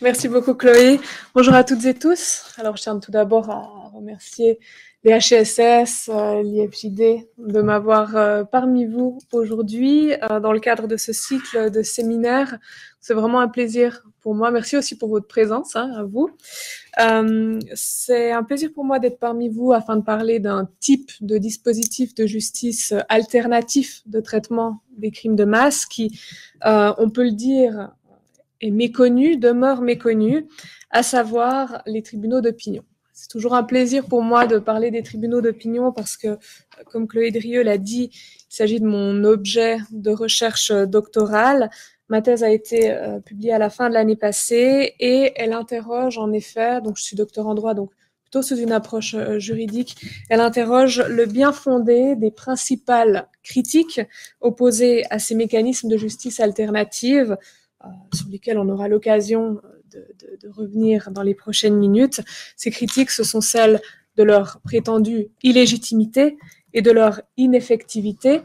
Merci beaucoup Chloé. Bonjour à toutes et tous. Alors je tiens tout d'abord à remercier les HCSS, l'IFJD de m'avoir parmi vous aujourd'hui dans le cadre de ce cycle de séminaires. C'est vraiment un plaisir pour moi. Merci aussi pour votre présence, à vous. C'est un plaisir pour moi d'être parmi vous afin de parler d'un type de dispositif de justice alternatif de traitement des crimes de masse qui, on peut le dire, est méconnu, demeure méconnu, à savoir les tribunaux d'opinion. C'est toujours un plaisir pour moi de parler des tribunaux d'opinion parce que, comme Chloé Drieux l'a dit, il s'agit de mon objet de recherche doctorale. Ma thèse a été publiée à la fin de l'année passée et elle interroge en effet, donc je suis docteur en droit, donc plutôt sous une approche juridique, elle interroge le bien fondé des principales critiques opposées à ces mécanismes de justice alternative sur lesquels on aura l'occasion de revenir dans les prochaines minutes. Ces critiques, ce sont celles de leur prétendue illégitimité et de leur ineffectivité,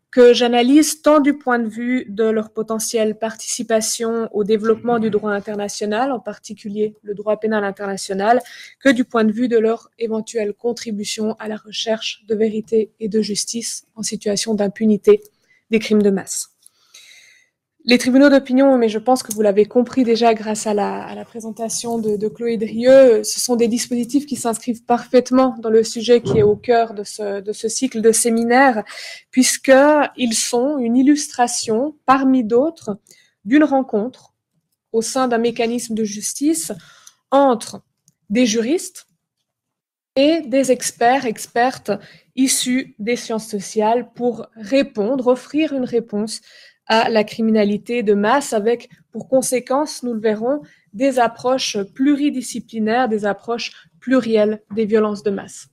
que j'analyse tant du point de vue de leur potentielle participation au développement du droit international, en particulier le droit pénal international, que du point de vue de leur éventuelle contribution à la recherche de vérité et de justice en situation d'impunité des crimes de masse. Les tribunaux d'opinion, mais je pense que vous l'avez compris déjà grâce à la présentation de Chloé Drieux, ce sont des dispositifs qui s'inscrivent parfaitement dans le sujet qui est au cœur de ce cycle de séminaires, puisqu'ils sont une illustration, parmi d'autres, d'une rencontre au sein d'un mécanisme de justice entre des juristes et des expertes issus des sciences sociales pour offrir une réponse à la criminalité de masse avec, pour conséquence, nous le verrons, des approches pluridisciplinaires, des approches plurielles des violences de masse.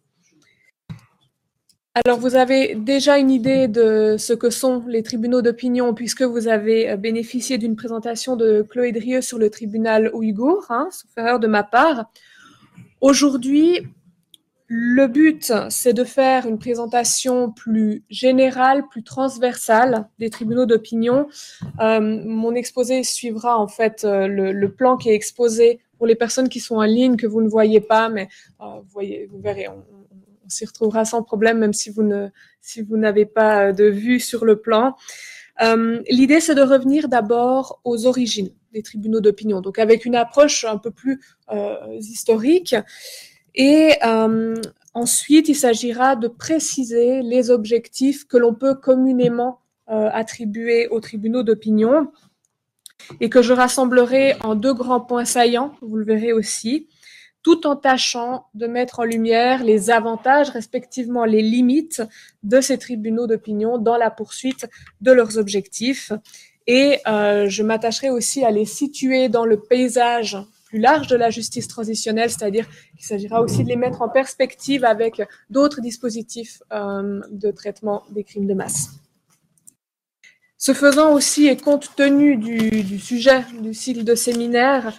Alors, vous avez déjà une idée de ce que sont les tribunaux d'opinion puisque vous avez bénéficié d'une présentation de Chloé Drieux sur le tribunal ouïghour, sauf erreur de ma part. Aujourd'hui, le but, c'est de faire une présentation plus générale, plus transversale des tribunaux d'opinion. Mon exposé suivra en fait le plan qui est exposé pour les personnes qui sont en ligne, que vous ne voyez pas, mais vous verrez, on s'y retrouvera sans problème, même si vous n'avez pas de vue sur le plan. L'idée, c'est de revenir d'abord aux origines des tribunaux d'opinion, donc avec une approche un peu plus historique. Et ensuite, il s'agira de préciser les objectifs que l'on peut communément attribuer aux tribunaux d'opinion et que je rassemblerai en deux grands points saillants, vous le verrez aussi, tout en tâchant de mettre en lumière les avantages, respectivement les limites de ces tribunaux d'opinion dans la poursuite de leurs objectifs. Et je m'attacherai aussi à les situer dans le paysage plus large de la justice transitionnelle, c'est-à-dire qu'il s'agira aussi de les mettre en perspective avec d'autres dispositifs de traitement des crimes de masse. Ce faisant aussi, et compte tenu du sujet du cycle de séminaire,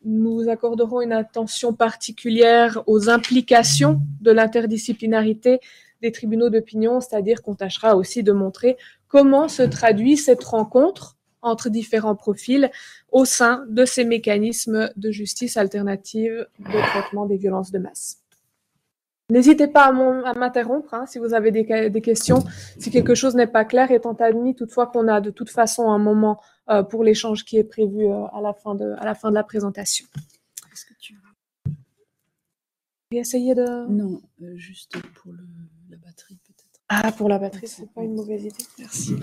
nous accorderons une attention particulière aux implications de l'interdisciplinarité des tribunaux d'opinion, c'est-à-dire qu'on tâchera aussi de montrer comment se traduit cette rencontre entre différents profils au sein de ces mécanismes de justice alternative de traitement des violences de masse. N'hésitez pas à m'interrompre si vous avez des questions, si quelque chose n'est pas clair, étant admis toutefois qu'on a de toute façon un moment pour l'échange qui est prévu à la fin de la présentation. Est-ce que tu veux essayer de... Non, juste pour la batterie peut-être. Ah, pour la batterie, c'est pas une mauvaise idée. Merci.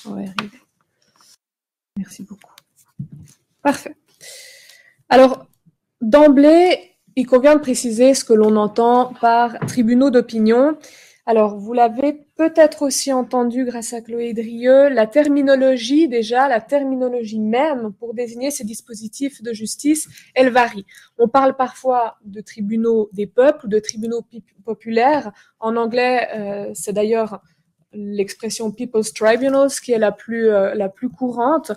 On va y arriver. Merci beaucoup. Parfait. Alors, d'emblée, il convient de préciser ce que l'on entend par tribunaux d'opinion. Alors, vous l'avez peut-être aussi entendu grâce à Chloé Drieux, la terminologie même pour désigner ces dispositifs de justice, elle varie. On parle parfois de tribunaux des peuples ou de tribunaux populaires. En anglais, c'est d'ailleurs l'expression People's Tribunals qui est la plus courante.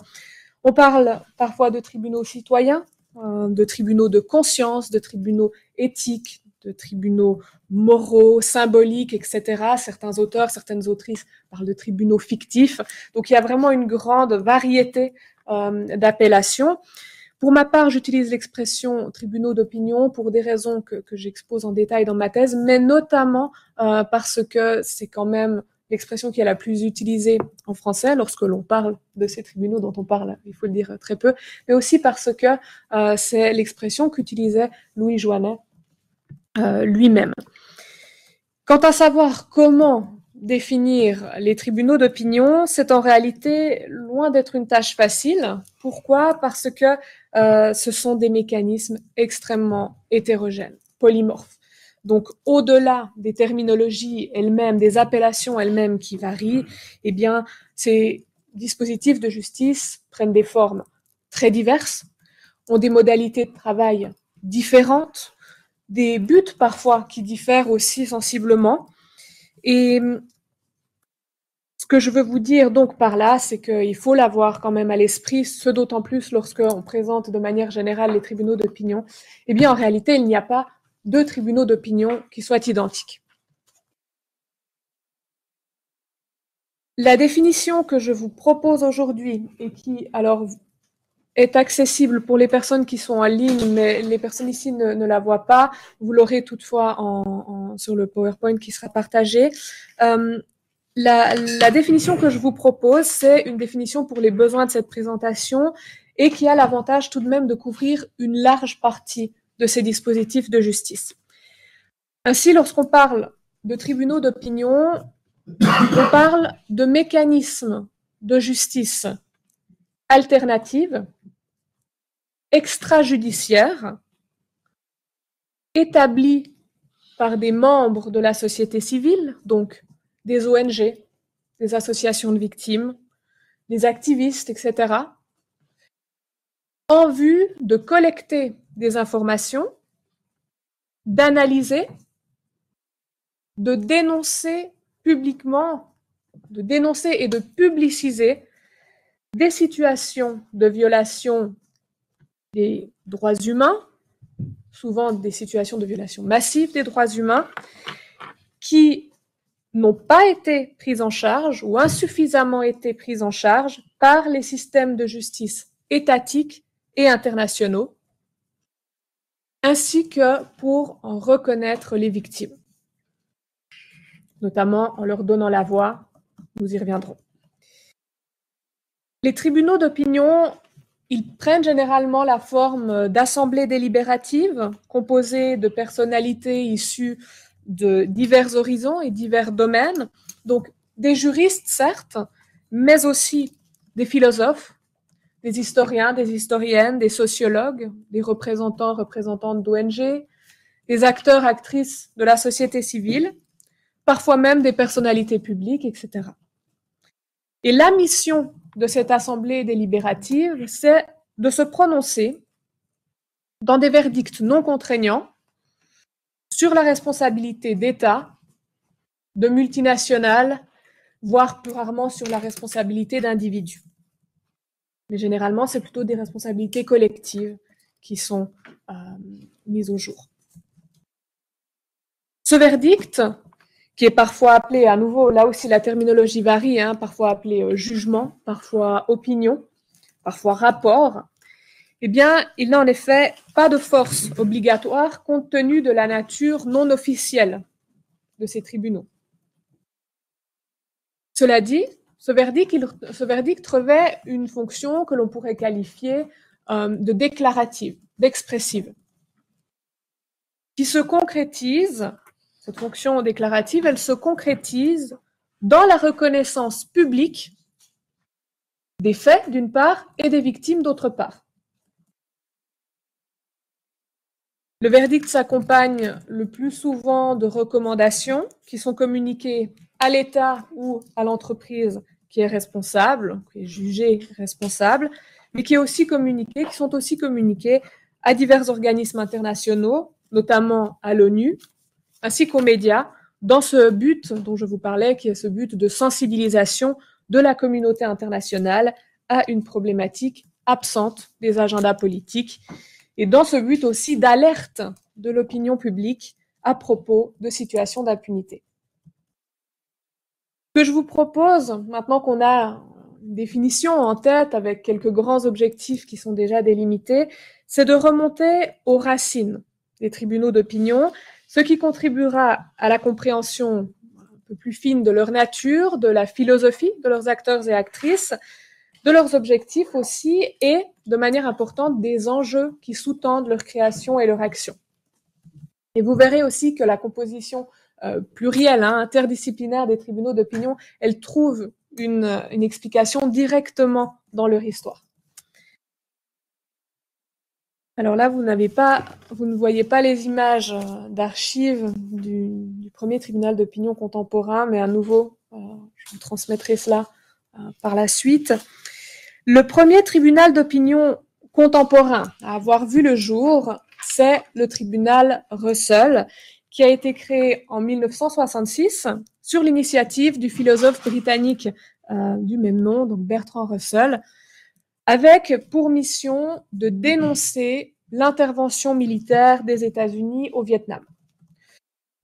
On parle parfois de tribunaux citoyens, de tribunaux de conscience, de tribunaux éthiques, de tribunaux moraux, symboliques, etc. Certains auteurs, certaines autrices parlent de tribunaux fictifs. Donc il y a vraiment une grande variété d'appellation. Pour ma part, j'utilise l'expression tribunaux d'opinion pour des raisons que j'expose en détail dans ma thèse, mais notamment parce que c'est quand même l'expression qui est la plus utilisée en français lorsque l'on parle de ces tribunaux dont on parle, il faut le dire, très peu, mais aussi parce que c'est l'expression qu'utilisait Louis Joinet lui-même. Quant à savoir comment définir les tribunaux d'opinion, c'est en réalité loin d'être une tâche facile. Pourquoi? Parce que ce sont des mécanismes extrêmement hétérogènes, polymorphes. Donc, au-delà des terminologies elles-mêmes, des appellations elles-mêmes qui varient, eh bien, ces dispositifs de justice prennent des formes très diverses, ont des modalités de travail différentes, des buts parfois qui diffèrent aussi sensiblement. Et ce que je veux vous dire donc par là, c'est qu'il faut l'avoir quand même à l'esprit, ce d'autant plus lorsqu'on présente de manière générale les tribunaux d'opinion. Eh bien, en réalité, il n'y a pas deux tribunaux d'opinion qui soient identiques. La définition que je vous propose aujourd'hui et qui, alors, est accessible pour les personnes qui sont en ligne, mais les personnes ici ne la voient pas. Vous l'aurez toutefois sur le PowerPoint qui sera partagé. La définition que je vous propose, c'est une définition pour les besoins de cette présentation et qui a l'avantage tout de même de couvrir une large partie de ces dispositifs de justice. Ainsi, lorsqu'on parle de tribunaux d'opinion, on parle de mécanismes de justice alternative, extrajudiciaire, établi par des membres de la société civile, donc des ONG, des associations de victimes, des activistes, etc., en vue de collecter des informations, d'analyser, de dénoncer publiquement, de dénoncer et de publiciser des situations de violation des droits humains, souvent des situations de violation massive des droits humains, qui n'ont pas été prises en charge ou insuffisamment été prises en charge par les systèmes de justice étatiques et internationaux, ainsi que pour en reconnaître les victimes, notamment en leur donnant la voix. Nous y reviendrons. Les tribunaux d'opinion, ils prennent généralement la forme d'assemblées délibératives composées de personnalités issues de divers horizons et divers domaines, donc des juristes certes, mais aussi des philosophes, des historiens, des historiennes, des sociologues, des représentants, représentantes d'ONG, des acteurs, actrices de la société civile, parfois même des personnalités publiques, etc. Et la mission de cette assemblée délibérative, c'est de se prononcer dans des verdicts non contraignants sur la responsabilité d'États, de multinationales, voire plus rarement sur la responsabilité d'individus. Mais généralement, c'est plutôt des responsabilités collectives qui sont mises au jour. Ce verdict, qui est parfois appelé, à nouveau, là aussi la terminologie varie, parfois appelé jugement, parfois opinion, parfois rapport, eh bien, il n'a en effet pas de force obligatoire compte tenu de la nature non officielle de ces tribunaux. Cela dit, ce verdict revêt une fonction que l'on pourrait qualifier de déclarative, d'expressive, qui se concrétise, cette fonction déclarative, elle se concrétise dans la reconnaissance publique des faits, d'une part, et des victimes, d'autre part. Le verdict s'accompagne le plus souvent de recommandations qui sont communiquées à l'État ou à l'entreprise qui est responsable, qui est jugée responsable, mais qui sont aussi communiquées à divers organismes internationaux, notamment à l'ONU, ainsi qu'aux médias, dans ce but dont je vous parlais, qui est ce but de sensibilisation de la communauté internationale à une problématique absente des agendas politiques, et dans ce but aussi d'alerte de l'opinion publique à propos de situations d'impunité. Ce que je vous propose, maintenant qu'on a une définition en tête avec quelques grands objectifs qui sont déjà délimités, c'est de remonter aux racines des tribunaux d'opinion, ce qui contribuera à la compréhension un peu plus fine de leur nature, de la philosophie de leurs acteurs et actrices, de leurs objectifs aussi, et de manière importante des enjeux qui sous-tendent leur création et leur action. Et vous verrez aussi que la composition plurielle, interdisciplinaire des tribunaux d'opinion, elle trouve une explication directement dans leur histoire. Alors là, vous ne voyez pas les images d'archives du premier tribunal d'opinion contemporain, mais à nouveau, je vous transmettrai cela par la suite. Le premier tribunal d'opinion contemporain à avoir vu le jour, c'est le tribunal Russell, qui a été créé en 1966 sur l'initiative du philosophe britannique du même nom, donc Bertrand Russell, avec pour mission de dénoncer l'intervention militaire des États-Unis au Vietnam.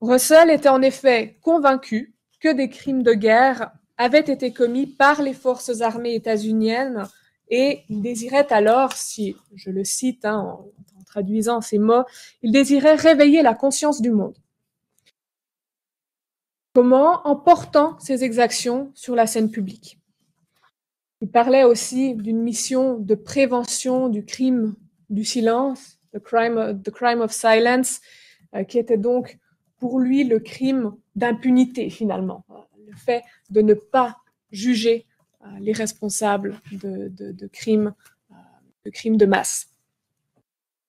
Russell était en effet convaincu que des crimes de guerre avaient été commis par les forces armées états-uniennes et il désirait alors, si je le cite en traduisant ces mots, il désirait réveiller la conscience du monde. Comment? En portant ces exactions sur la scène publique. Il parlait aussi d'une mission de prévention du crime du silence, the crime of silence, qui était donc pour lui le crime d'impunité finalement, le fait de ne pas juger les responsables de crimes de masse.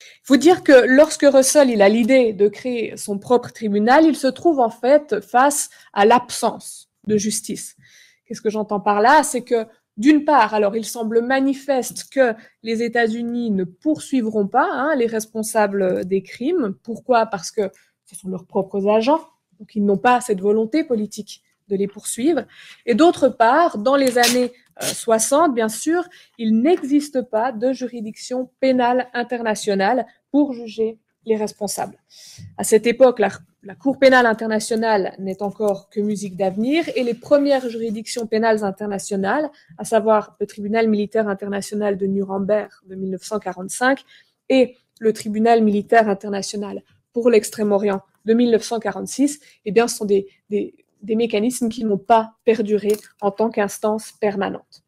Il faut dire que lorsque Russell il a l'idée de créer son propre tribunal, il se trouve en fait face à l'absence de justice. Qu'est-ce que j'entends par là? C'est que d'une part, alors il semble manifeste que les États-Unis ne poursuivront pas les responsables des crimes. Pourquoi? Parce que ce sont leurs propres agents, donc ils n'ont pas cette volonté politique de les poursuivre. Et d'autre part, dans les années 60, bien sûr, il n'existe pas de juridiction pénale internationale pour juger les responsables. À cette époque, la Cour pénale internationale n'est encore que musique d'avenir et les premières juridictions pénales internationales, à savoir le Tribunal militaire international de Nuremberg de 1945 et le Tribunal militaire international pour l'Extrême-Orient de 1946, eh bien, ce sont des mécanismes qui n'ont pas perduré en tant qu'instance permanente.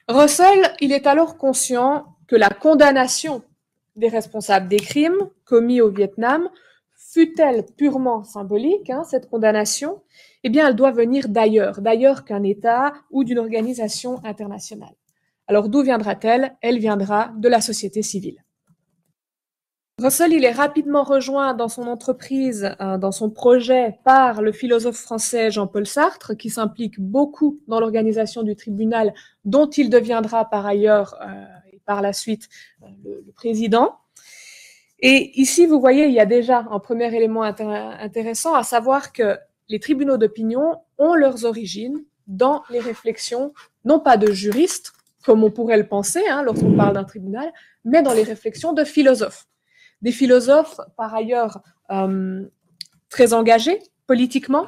Russell, il est alors conscient que la condamnation des responsables des crimes commis au Vietnam, fût-elle purement symbolique, cette condamnation, eh bien, elle doit venir d'ailleurs qu'un État ou d'une organisation internationale. Alors, d'où viendra-t-elle? Elle viendra de la société civile. Russell, il est rapidement rejoint dans son entreprise, dans son projet, par le philosophe français Jean-Paul Sartre, qui s'implique beaucoup dans l'organisation du tribunal, dont il deviendra par ailleurs, et par la suite, le président. Et ici, vous voyez, il y a déjà un premier élément intéressant, à savoir que les tribunaux d'opinion ont leurs origines dans les réflexions, non pas de juristes, comme on pourrait le penser lorsqu'on parle d'un tribunal, mais dans les réflexions de philosophes. Des philosophes, par ailleurs, très engagés politiquement,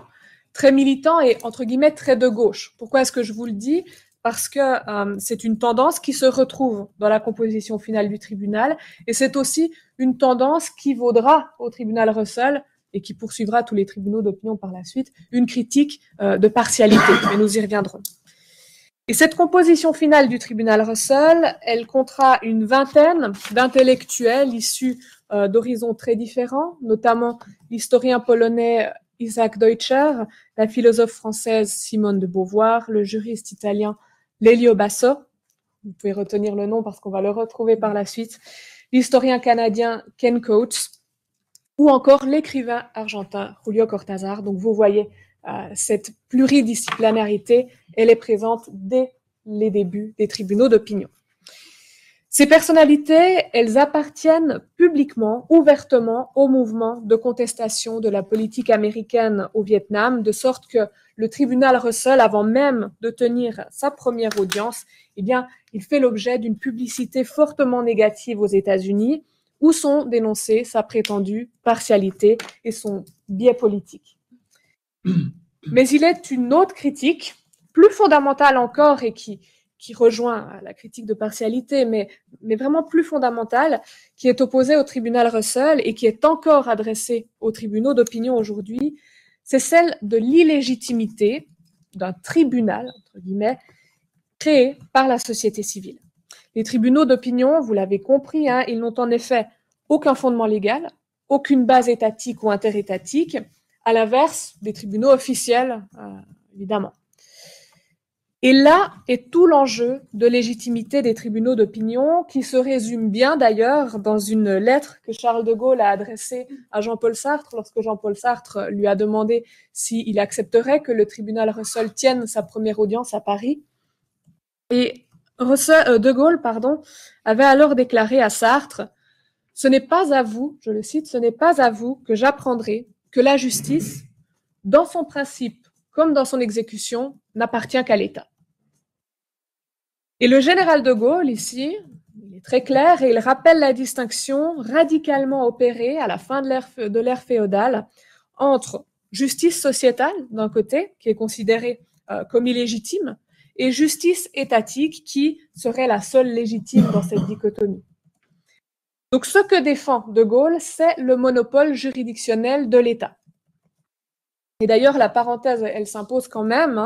très militants et, entre guillemets, très de gauche. Pourquoi est-ce que je vous le dis? Parce que c'est une tendance qui se retrouve dans la composition finale du tribunal et c'est aussi une tendance qui vaudra au tribunal Russell et qui poursuivra tous les tribunaux d'opinion par la suite, une critique de partialité, mais nous y reviendrons. Et cette composition finale du tribunal Russell, elle comptera une vingtaine d'intellectuels issus d'horizons très différents, notamment l'historien polonais Isaac Deutscher, la philosophe française Simone de Beauvoir, le juriste italien Lelio Basso, vous pouvez retenir le nom parce qu'on va le retrouver par la suite, l'historien canadien Ken Coates, ou encore l'écrivain argentin Julio Cortázar. Donc vous voyez, cette pluridisciplinarité, elle est présente dès les débuts des tribunaux d'opinion. Ces personnalités, elles appartiennent publiquement, ouvertement au mouvement de contestation de la politique américaine au Vietnam, de sorte que le tribunal Russell, avant même de tenir sa première audience, eh bien, il fait l'objet d'une publicité fortement négative aux États-Unis, où sont dénoncées sa prétendue partialité et son biais politique. Mais il est une autre critique, plus fondamental encore et qui rejoint la critique de partialité, mais vraiment plus fondamental, qui est opposé au tribunal Russell et qui est encore adressé aux tribunaux d'opinion aujourd'hui, c'est celle de l'illégitimité d'un tribunal, entre guillemets, créé par la société civile. Les tribunaux d'opinion, vous l'avez compris, hein, ils n'ont en effet aucun fondement légal, aucune base étatique ou interétatique, à l'inverse des tribunaux officiels, évidemment. Et là est tout l'enjeu de légitimité des tribunaux d'opinion, qui se résume bien d'ailleurs dans une lettre que Charles de Gaulle a adressée à Jean-Paul Sartre, lorsque Jean-Paul Sartre lui a demandé s'il accepterait que le tribunal Russell tienne sa première audience à Paris. Et de Gaulle, avait alors déclaré à Sartre « Ce n'est pas à vous, je le cite, ce n'est pas à vous que j'apprendrai que la justice, dans son principe comme dans son exécution, n'appartient qu'à l'État. » Et le général de Gaulle, ici, il est très clair et il rappelle la distinction radicalement opérée à la fin de l'ère féodale entre justice sociétale, d'un côté, qui est considérée comme illégitime, et justice étatique, qui serait la seule légitime dans cette dichotomie. Donc ce que défend de Gaulle, c'est le monopole juridictionnel de l'État. Et d'ailleurs, la parenthèse, elle s'impose quand même,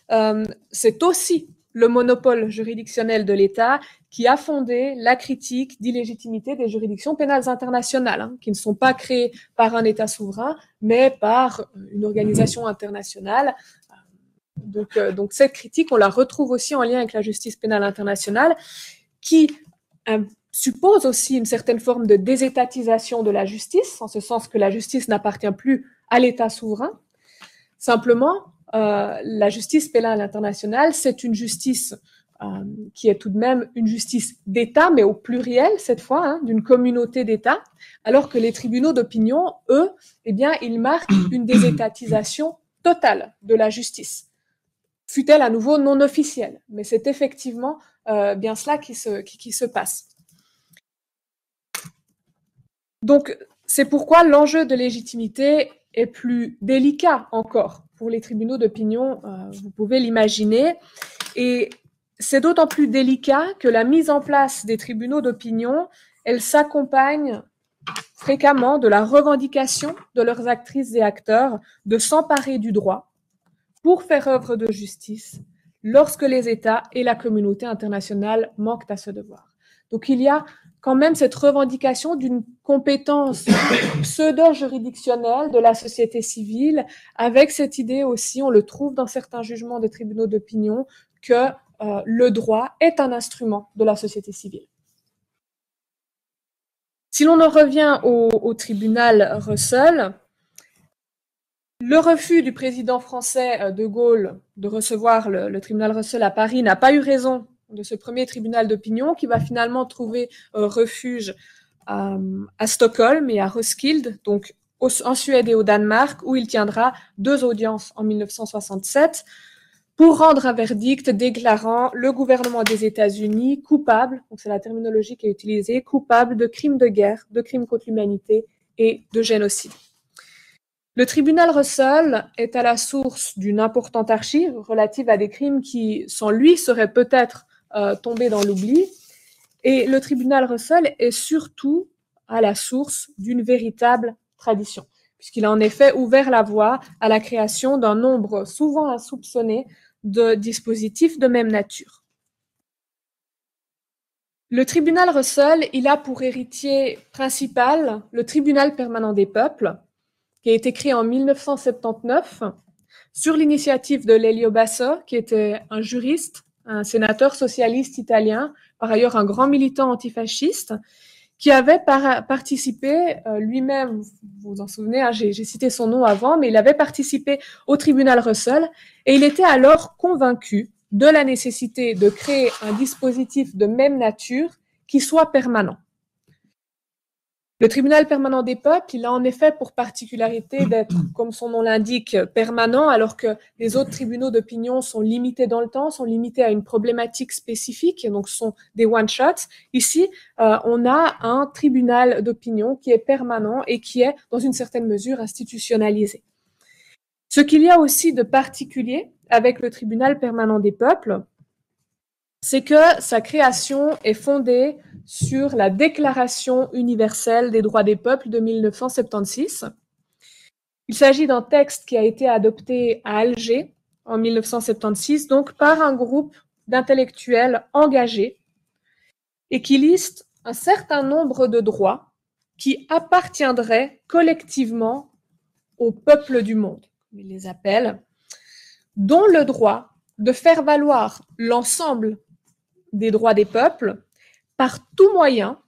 hein, c'est aussi le monopole juridictionnel de l'État qui a fondé la critique d'illégitimité des juridictions pénales internationales, hein, qui ne sont pas créées par un État souverain, mais par une organisation internationale. Donc cette critique, on la retrouve aussi en lien avec la justice pénale internationale, qui suppose aussi une certaine forme de désétatisation de la justice, en ce sens que la justice n'appartient plus à l'État souverain. Simplement, la justice pénale internationale, c'est une justice qui est tout de même une justice d'État, mais au pluriel cette fois, hein, d'une communauté d'États, alors que les tribunaux d'opinion, eux, eh bien, ils marquent une désétatisation totale de la justice. Fut-elle à nouveau non officielle, mais c'est effectivement bien cela qui se passe. Donc, c'est pourquoi l'enjeu de légitimité est plus délicat encore pour les tribunaux d'opinion, vous pouvez l'imaginer, et c'est d'autant plus délicat que la mise en place des tribunaux d'opinion, elle s'accompagne fréquemment de la revendication de leurs actrices et acteurs de s'emparer du droit pour faire œuvre de justice lorsque les États et la communauté internationale manquent à ce devoir. Donc il y a quand même cette revendication d'une compétence pseudo-juridictionnelle de la société civile, avec cette idée aussi, on le trouve dans certains jugements des tribunaux d'opinion, que le droit est un instrument de la société civile. Si l'on en revient au tribunal Russell, le refus du président français de Gaulle de recevoir le tribunal Russell à Paris n'a pas eu raison de ce premier tribunal d'opinion qui va finalement trouver refuge à Stockholm et à Roskilde, donc en Suède et au Danemark, où il tiendra 2 audiences en 1967 pour rendre un verdict déclarant le gouvernement des États-Unis coupable, donc c'est la terminologie qui est utilisée, coupable de crimes de guerre, de crimes contre l'humanité et de génocide. Le tribunal Russell est à la source d'une importante archive relative à des crimes qui, sans lui, seraient peut-être tombés dans l'oubli. Et le tribunal Russell est surtout à la source d'une véritable tradition, puisqu'il a en effet ouvert la voie à la création d'un nombre souvent insoupçonné de dispositifs de même nature. Le tribunal Russell, il a pour héritier principal le tribunal permanent des peuples, qui a été créé en 1979 sur l'initiative de Lelio Basso, qui était un juriste, un sénateur socialiste italien, par ailleurs un grand militant antifasciste, qui avait participé lui-même, vous vous en souvenez, hein, j'ai cité son nom avant, mais il avait participé au tribunal Russell et il était alors convaincu de la nécessité de créer un dispositif de même nature qui soit permanent. Le tribunal permanent des peuples, il a en effet pour particularité d'être, comme son nom l'indique, permanent, alors que les autres tribunaux d'opinion sont limités dans le temps, sont limités à une problématique spécifique, et donc sont des one-shots. Ici, on a un tribunal d'opinion qui est permanent et qui est, dans une certaine mesure, institutionnalisé. Ce qu'il y a aussi de particulier avec le tribunal permanent des peuples, c'est que sa création est fondée sur la Déclaration universelle des droits des peuples de 1976. Il s'agit d'un texte qui a été adopté à Alger en 1976, donc par un groupe d'intellectuels engagés et qui liste un certain nombre de droits qui appartiendraient collectivement au peuple du monde, comme il les appelle, dont le droit de faire valoir l'ensemble des droits des peuples par tout moyen,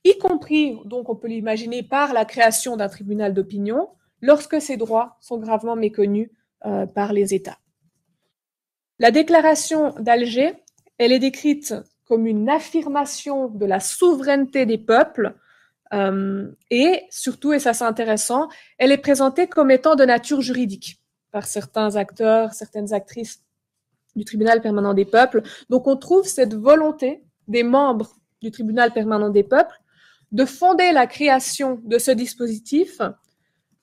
y compris, donc on peut l'imaginer, par la création d'un tribunal d'opinion, lorsque ces droits sont gravement méconnus par les États. La déclaration d'Alger, elle est décrite comme une affirmation de la souveraineté des peuples et surtout, et ça c'est intéressant, elle est présentée comme étant de nature juridique par certains acteurs, certaines actrices du tribunal permanent des peuples. Donc on trouve cette volonté des membres du tribunal permanent des peuples de fonder la création de ce dispositif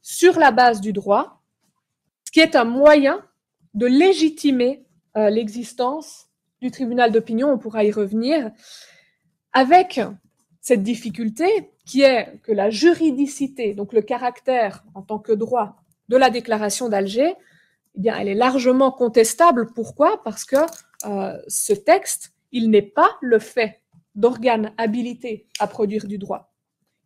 sur la base du droit, ce qui est un moyen de légitimer l'existence du tribunal d'opinion, on pourra y revenir, avec cette difficulté qui est que la juridicité, donc le caractère en tant que droit de la déclaration d'Alger, eh bien, elle est largement contestable. Pourquoi? Parce que ce texte, il n'est pas le fait d'organes habilités à produire du droit.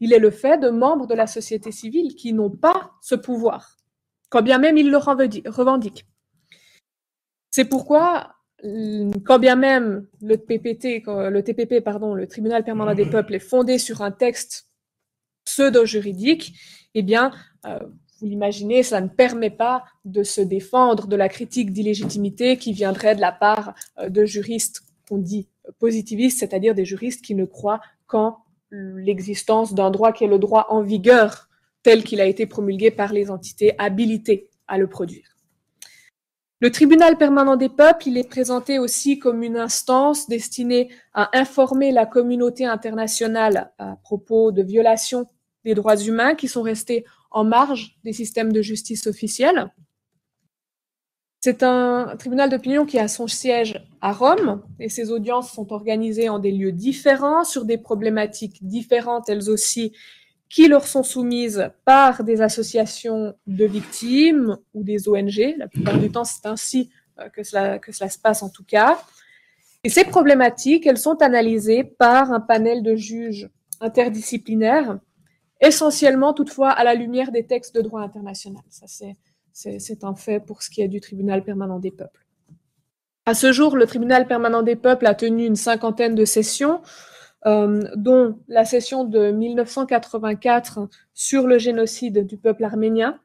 Il est le fait de membres de la société civile qui n'ont pas ce pouvoir, quand bien même ils le revendiquent. C'est pourquoi, quand bien même le TPP, le tribunal permanent des peuples, est fondé sur un texte pseudo-juridique, eh bien, vous l'imaginez, ça ne permet pas de se défendre de la critique d'illégitimité qui viendrait de la part de juristes qu'on dit positivistes, c'est-à-dire des juristes qui ne croient qu'en l'existence d'un droit qui est le droit en vigueur, tel qu'il a été promulgué par les entités habilitées à le produire. Le tribunal permanent des peuples, il est présenté aussi comme une instance destinée à informer la communauté internationale à propos de violations des droits humains qui sont restés en marge des systèmes de justice officiels. C'est un tribunal d'opinion qui a son siège à Rome et ses audiences sont organisées en des lieux différents, sur des problématiques différentes elles aussi, qui leur sont soumises par des associations de victimes ou des ONG. La plupart du temps, c'est ainsi que cela se passe en tout cas. Et ces problématiques, elles sont analysées par un panel de juges interdisciplinaires, essentiellement toutefois à la lumière des textes de droit international. Ça, c'est un fait pour ce qui est du tribunal permanent des peuples. À ce jour, le tribunal permanent des peuples a tenu une 50aine de sessions, dont la session de 1984 sur le génocide du peuple arménien,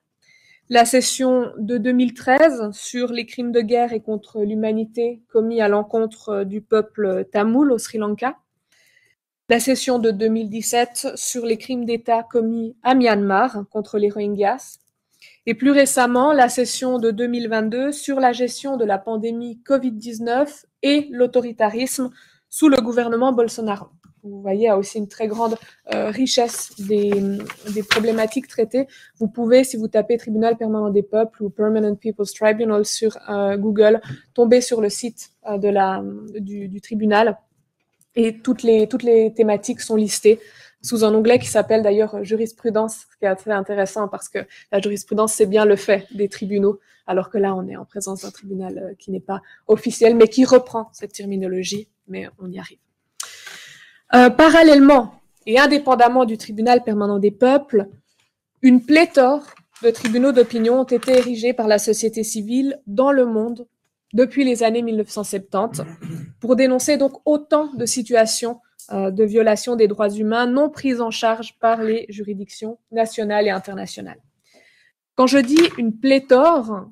la session de 2013 sur les crimes de guerre et contre l'humanité commis à l'encontre du peuple tamoul au Sri Lanka, la session de 2017 sur les crimes d'État commis à Myanmar contre les Rohingyas, et plus récemment, la session de 2022 sur la gestion de la pandémie Covid-19 et l'autoritarisme sous le gouvernement Bolsonaro. Vous voyez, il y a aussi une très grande richesse des problématiques traitées. Vous pouvez, si vous tapez Tribunal permanent des peuples ou Permanent People's Tribunal sur Google, tomber sur le site du tribunal et toutes les thématiques sont listées sous un onglet qui s'appelle d'ailleurs jurisprudence, ce qui est assez intéressant parce que la jurisprudence, c'est bien le fait des tribunaux, alors que là, on est en présence d'un tribunal qui n'est pas officiel, mais qui reprend cette terminologie, mais on y arrive. Parallèlement et indépendamment du tribunal permanent des peuples, une pléthore de tribunaux d'opinion ont été érigés par la société civile dans le monde depuis les années 1970 pour dénoncer donc autant de situations de violation des droits humains non prises en charge par les juridictions nationales et internationales. Quand je dis une pléthore,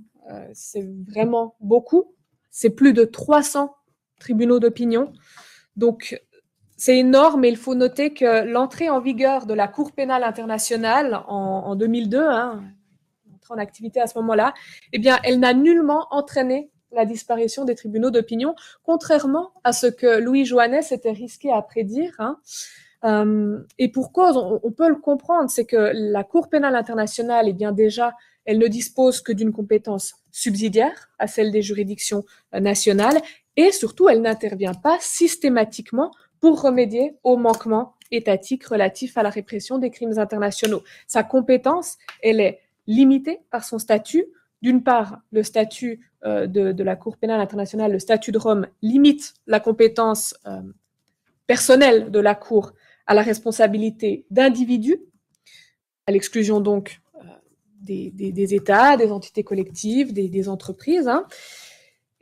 c'est vraiment beaucoup, c'est plus de 300 tribunaux d'opinion, donc c'est énorme, mais il faut noter que l'entrée en vigueur de la Cour pénale internationale en 2002, entrée en activité à ce moment-là, eh bien, elle n'a nullement entraîné la disparition des tribunaux d'opinion, contrairement à ce que Louis Joannet s'était risqué à prédire. Et pour cause, on peut le comprendre, c'est que la Cour pénale internationale, eh bien déjà, elle ne dispose que d'une compétence subsidiaire à celle des juridictions nationales et surtout, elle n'intervient pas systématiquement pour remédier aux manquements étatiques relatifs à la répression des crimes internationaux. Sa compétence, elle est limitée par son statut. D'une part, le statut de la Cour pénale internationale, le statut de Rome, limite la compétence personnelle de la Cour à la responsabilité d'individus, à l'exclusion donc des États, des entités collectives, des entreprises.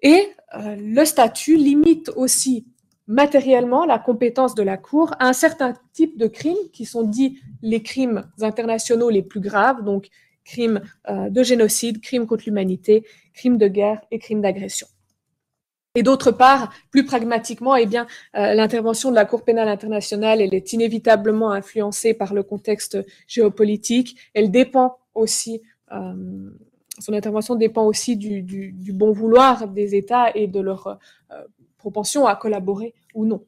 Et le statut limite aussi matériellement la compétence de la Cour à un certain type de crimes qui sont dits les crimes internationaux les plus graves, donc crimes de génocide, crimes contre l'humanité, crimes de guerre et crimes d'agression. Et d'autre part, plus pragmatiquement, eh bien, l'intervention de la Cour pénale internationale, elle est inévitablement influencée par le contexte géopolitique. Elle dépend aussi, son intervention dépend aussi du bon vouloir des États et de leur propension à collaborer ou non.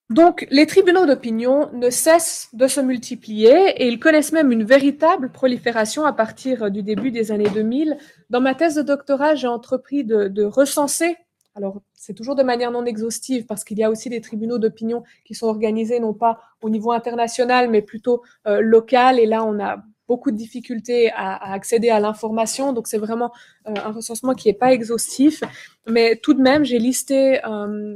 Donc, les tribunaux d'opinion ne cessent de se multiplier et ils connaissent même une véritable prolifération à partir du début des années 2000. Dans ma thèse de doctorat, j'ai entrepris de recenser, alors c'est toujours de manière non exhaustive parce qu'il y a aussi des tribunaux d'opinion qui sont organisés non pas au niveau international mais plutôt local, et là on a beaucoup de difficultés à accéder à l'information, donc c'est vraiment un recensement qui n'est pas exhaustif. Mais tout de même, j'ai listé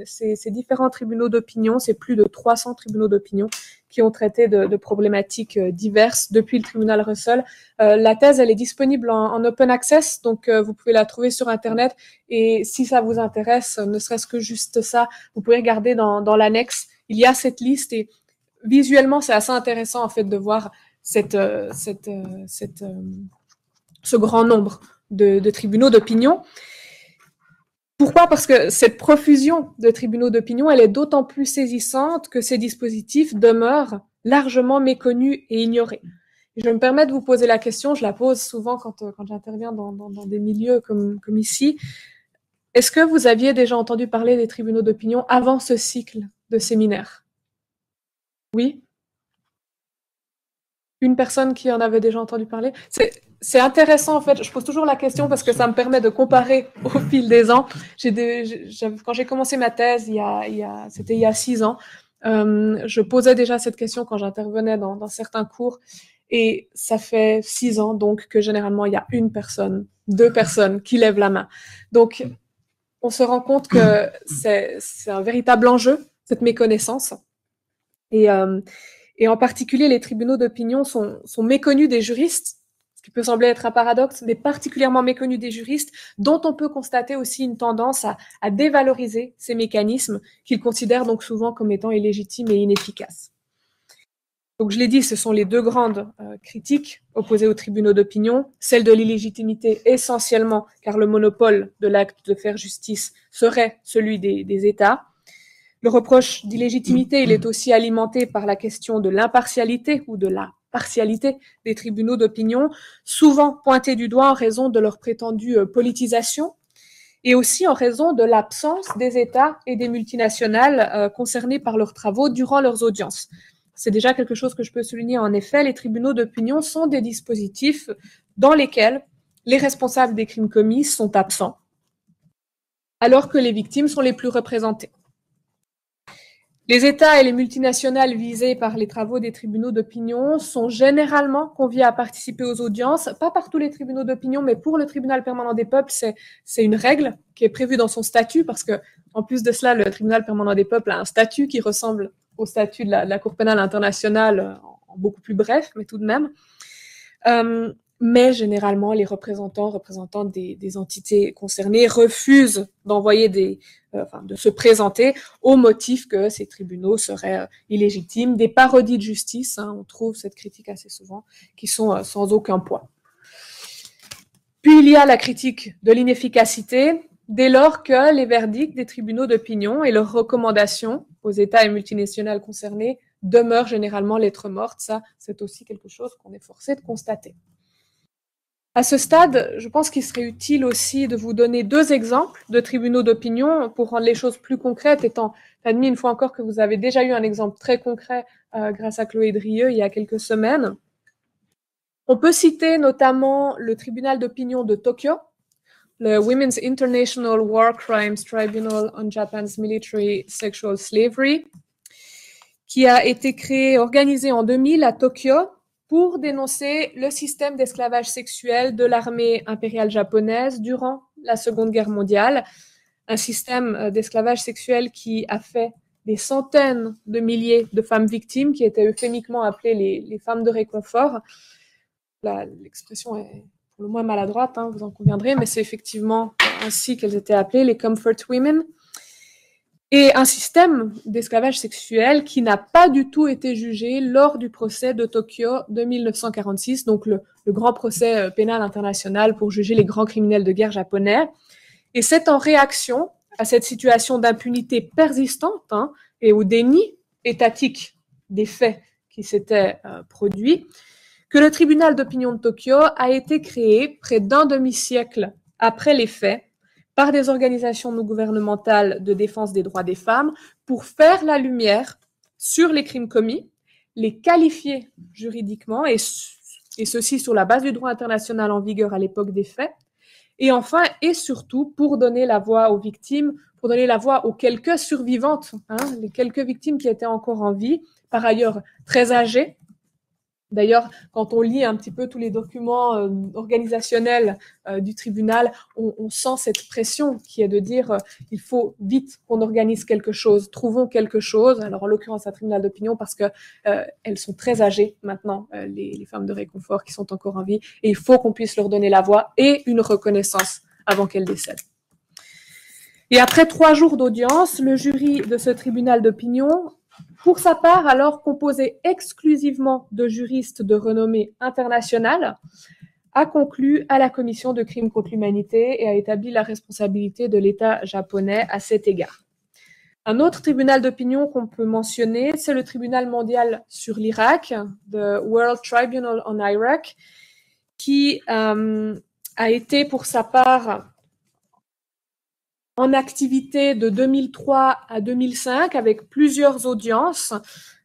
ces différents tribunaux d'opinion, c'est plus de 300 tribunaux d'opinion qui ont traité de problématiques diverses depuis le tribunal Russell. La thèse, elle est disponible en open access, donc vous pouvez la trouver sur Internet, et si ça vous intéresse, ne serait-ce que juste ça, vous pouvez regarder dans l'annexe, il y a cette liste, et visuellement, c'est assez intéressant en fait de voir ce grand nombre de tribunaux d'opinion. Pourquoi ? Parce que cette profusion de tribunaux d'opinion, elle est d'autant plus saisissante que ces dispositifs demeurent largement méconnus et ignorés. Je me permets de vous poser la question, je la pose souvent quand j'interviens dans des milieux comme ici. Est-ce que vous aviez déjà entendu parler des tribunaux d'opinion avant ce cycle de séminaires ? Oui ? Une personne qui en avait déjà entendu parler. C'est intéressant, en fait. Je pose toujours la question parce que ça me permet de comparer au fil des ans. Quand j'ai commencé ma thèse, c'était il y a 6 ans, je posais déjà cette question quand j'intervenais dans certains cours. Et ça fait 6 ans, donc, que généralement, il y a une personne, 2 personnes qui lèvent la main. Donc, on se rend compte que c'est un véritable enjeu, cette méconnaissance. Et en particulier, les tribunaux d'opinion sont méconnus des juristes, ce qui peut sembler être un paradoxe, mais particulièrement méconnus des juristes, dont on peut constater aussi une tendance à dévaloriser ces mécanismes qu'ils considèrent donc souvent comme étant illégitimes et inefficaces. Donc je l'ai dit, ce sont les deux grandes critiques opposées aux tribunaux d'opinion, celle de l'illégitimité essentiellement, car le monopole de l'acte de faire justice serait celui des États. Le reproche d'illégitimité, il est aussi alimenté par la question de l'impartialité ou de la partialité des tribunaux d'opinion, souvent pointés du doigt en raison de leur prétendue politisation et aussi en raison de l'absence des États et des multinationales concernés par leurs travaux durant leurs audiences. C'est déjà quelque chose que je peux souligner. En effet, les tribunaux d'opinion sont des dispositifs dans lesquels les responsables des crimes commis sont absents, alors que les victimes sont les plus représentées. Les États et les multinationales visés par les travaux des tribunaux d'opinion sont généralement conviés à participer aux audiences, pas par tous les tribunaux d'opinion, mais pour le tribunal permanent des peuples, c'est une règle qui est prévue dans son statut, parce que, en plus de cela, le tribunal permanent des peuples a un statut qui ressemble au statut de la Cour pénale internationale, en beaucoup plus bref, mais tout de même. Mais généralement, les représentants des entités concernées refusent d'envoyer de se présenter au motif que ces tribunaux seraient illégitimes, des parodies de justice, on trouve cette critique assez souvent, qui sont sans aucun poids. Puis il y a la critique de l'inefficacité, dès lors que les verdicts des tribunaux d'opinion et leurs recommandations aux États et multinationales concernés demeurent généralement lettre morte. Ça, c'est aussi quelque chose qu'on est forcé de constater. À ce stade, je pense qu'il serait utile aussi de vous donner 2 exemples de tribunaux d'opinion pour rendre les choses plus concrètes, étant admis une fois encore que vous avez déjà eu un exemple très concret grâce à Chloé Drieux il y a quelques semaines. On peut citer notamment le tribunal d'opinion de Tokyo, le Women's International War Crimes Tribunal on Japan's Military Sexual Slavery, qui a été organisé en 2000 à Tokyo pour dénoncer le système d'esclavage sexuel de l'armée impériale japonaise durant la Seconde Guerre mondiale, un système d'esclavage sexuel qui a fait des centaines de milliers de femmes victimes, qui étaient euphémiquement appelées les femmes de réconfort. L'expression est pour le moins maladroite, hein, vous en conviendrez, mais c'est effectivement ainsi qu'elles étaient appelées, les comfort women. Et un système d'esclavage sexuel qui n'a pas du tout été jugé lors du procès de Tokyo de 1946, donc le grand procès pénal international pour juger les grands criminels de guerre japonais. Et c'est en réaction à cette situation d'impunité persistante, hein, et au déni étatique des faits qui s'étaient produits, que le tribunal d'opinion de Tokyo a été créé près d'un demi-siècle après les faits par des organisations non gouvernementales de défense des droits des femmes pour faire la lumière sur les crimes commis, les qualifier juridiquement, et ceci sur la base du droit international en vigueur à l'époque des faits, et enfin et surtout pour donner la voix aux victimes, pour donner la voix aux quelques survivantes, hein, les quelques victimes qui étaient encore en vie, par ailleurs très âgées. D'ailleurs, quand on lit un petit peu tous les documents organisationnels du tribunal, on sent cette pression qui est de dire il faut vite qu'on organise quelque chose, trouvons quelque chose. Alors en l'occurrence un tribunal d'opinion parce que elles sont très âgées maintenant, les femmes de réconfort qui sont encore en vie, et il faut qu'on puisse leur donner la voix et une reconnaissance avant qu'elles décèdent. Et après 3 jours d'audience, le jury de ce tribunal d'opinion, pour sa part, alors composé exclusivement de juristes de renommée internationale, a conclu à la commission de crimes contre l'humanité et a établi la responsabilité de l'État japonais à cet égard. Un autre tribunal d'opinion qu'on peut mentionner, c'est le tribunal mondial sur l'Irak, the World Tribunal on Iraq, qui a été pour sa part en activité de 2003 à 2005 avec plusieurs audiences,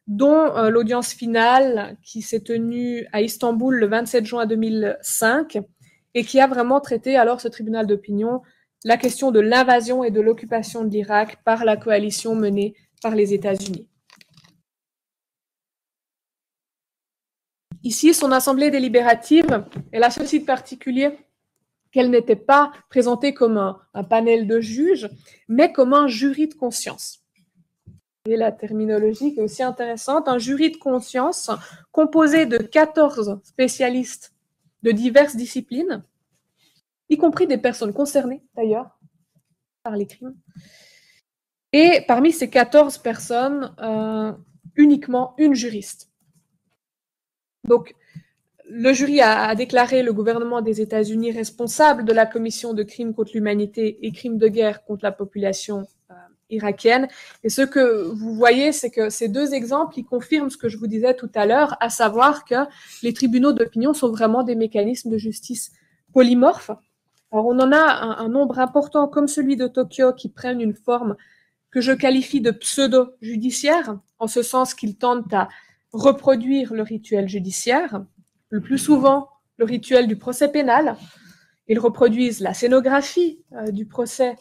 dont l'audience finale qui s'est tenue à Istanbul le 27 juin 2005 et qui a vraiment traité, alors ce tribunal d'opinion, la question de l'invasion et de l'occupation de l'Irak par la coalition menée par les États-Unis. Ici, son assemblée délibérative, elle a ceci de particulier qu'elle n'était pas présentée comme un panel de juges, mais comme un jury de conscience. Et la terminologie qui est aussi intéressante, un jury de conscience composé de 14 spécialistes de diverses disciplines, y compris des personnes concernées d'ailleurs par les crimes. Et parmi ces 14 personnes, uniquement une juriste. Donc, le jury a déclaré le gouvernement des États-Unis responsable de la commission de crimes contre l'humanité et crimes de guerre contre la population irakienne. Et ce que vous voyez, c'est que ces 2 exemples, ils confirment ce que je vous disais tout à l'heure, à savoir que les tribunaux d'opinion sont vraiment des mécanismes de justice polymorphes. Alors, on en a un nombre important, comme celui de Tokyo, qui prennent une forme que je qualifie de pseudo-judiciaire, en ce sens qu'ils tentent à reproduire le rituel judiciaire, le plus souvent le rituel du procès pénal. Ils reproduisent la scénographie du procès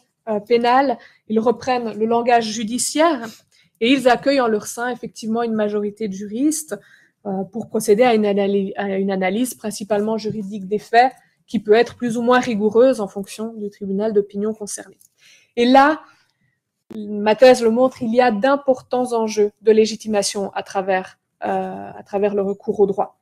pénal, ils reprennent le langage judiciaire et ils accueillent en leur sein effectivement une majorité de juristes pour procéder à une analyse principalement juridique des faits qui peut être plus ou moins rigoureuse en fonction du tribunal d'opinion concerné. Et là, ma thèse le montre, il y a d'importants enjeux de légitimation à travers le recours au droit.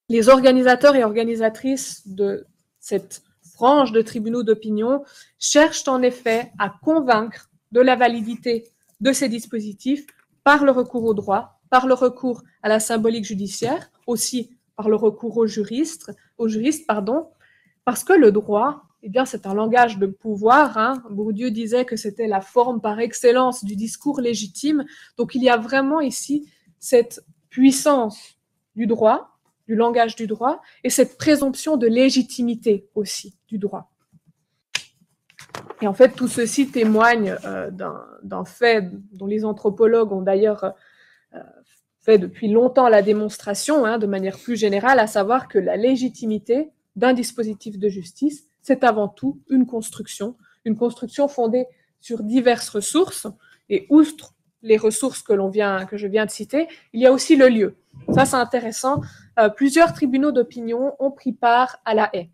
Les organisateurs et organisatrices de cette frange de tribunaux d'opinion cherchent en effet à convaincre de la validité de ces dispositifs par le recours au droit, par le recours à la symbolique judiciaire, aussi par le recours aux juristes, parce que le droit, eh bien, c'est un langage de pouvoir. Hein. Bourdieu disait que c'était la forme par excellence du discours légitime. Donc, il y a vraiment ici cette puissance du droit, du langage du droit, et cette présomption de légitimité aussi du droit. Et en fait, tout ceci témoigne d'un fait dont les anthropologues ont d'ailleurs fait depuis longtemps la démonstration, de manière plus générale, à savoir que la légitimité d'un dispositif de justice, c'est avant tout une construction fondée sur diverses ressources, et outre les ressources que je viens de citer, il y a aussi le lieu. Ça, c'est intéressant. Plusieurs tribunaux d'opinion ont pris part à la haie.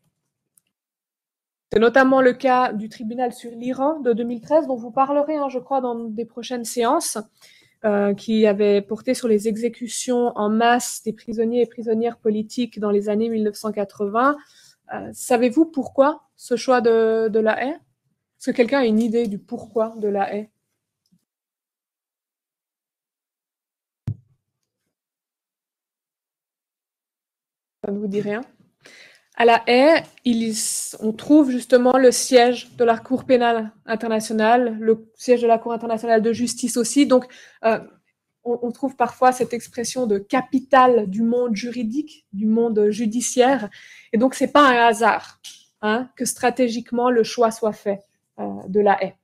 C'est notamment le cas du tribunal sur l'Iran de 2013, dont vous parlerez, je crois, dans des prochaines séances, qui avait porté sur les exécutions en masse des prisonniers et prisonnières politiques dans les années 1980. Savez-vous pourquoi ce choix de la haie? Est-ce que quelqu'un a une idée du pourquoi de la haie? Ça ne vous dit rien? À la haie, on trouve justement le siège de la Cour pénale internationale, le siège de la Cour internationale de justice aussi. Donc, on trouve parfois cette expression de capitale du monde juridique, du monde judiciaire. Et donc, c'est pas un hasard que stratégiquement le choix soit fait de la haie.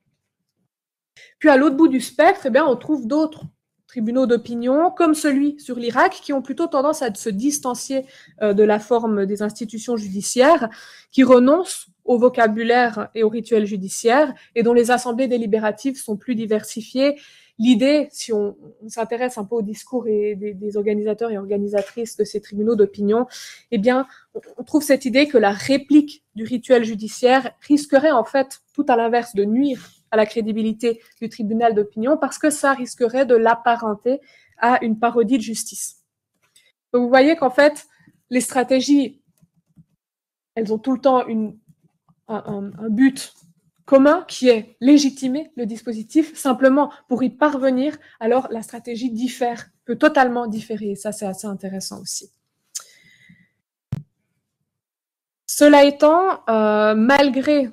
Puis à l'autre bout du spectre, on trouve d'autres tribunaux d'opinion, comme celui sur l'Irak, qui ont plutôt tendance à se distancier de la forme des institutions judiciaires, qui renoncent au vocabulaire et au rituel judiciaire, et dont les assemblées délibératives sont plus diversifiées. L'idée, si on s'intéresse un peu au discours des organisateurs et organisatrices de ces tribunaux d'opinion, on trouve cette idée que la réplique du rituel judiciaire risquerait en fait, tout à l'inverse, de nuire à la crédibilité du tribunal d'opinion parce que ça risquerait de l'apparenter à une parodie de justice. Donc vous voyez qu'en fait, les stratégies, elles ont tout le temps un but commun qui est légitimer le dispositif. Simplement, pour y parvenir, alors la stratégie peut totalement différer. Et ça, c'est assez intéressant aussi. Cela étant, malgré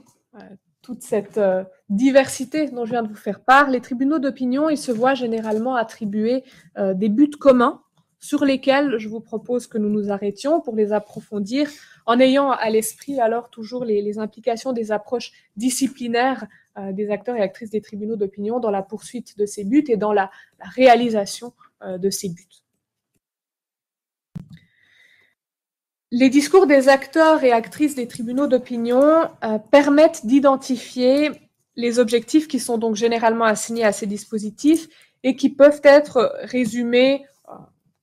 toute cette diversité dont je viens de vous faire part, les tribunaux d'opinion, ils se voient généralement attribuer des buts communs sur lesquels je vous propose que nous nous arrêtions pour les approfondir, en ayant à l'esprit alors toujours les implications des approches disciplinaires des acteurs et actrices des tribunaux d'opinion dans la poursuite de ces buts et dans la réalisation de ces buts. Les discours des acteurs et actrices des tribunaux d'opinion permettent d'identifier les objectifs qui sont donc généralement assignés à ces dispositifs et qui peuvent être résumés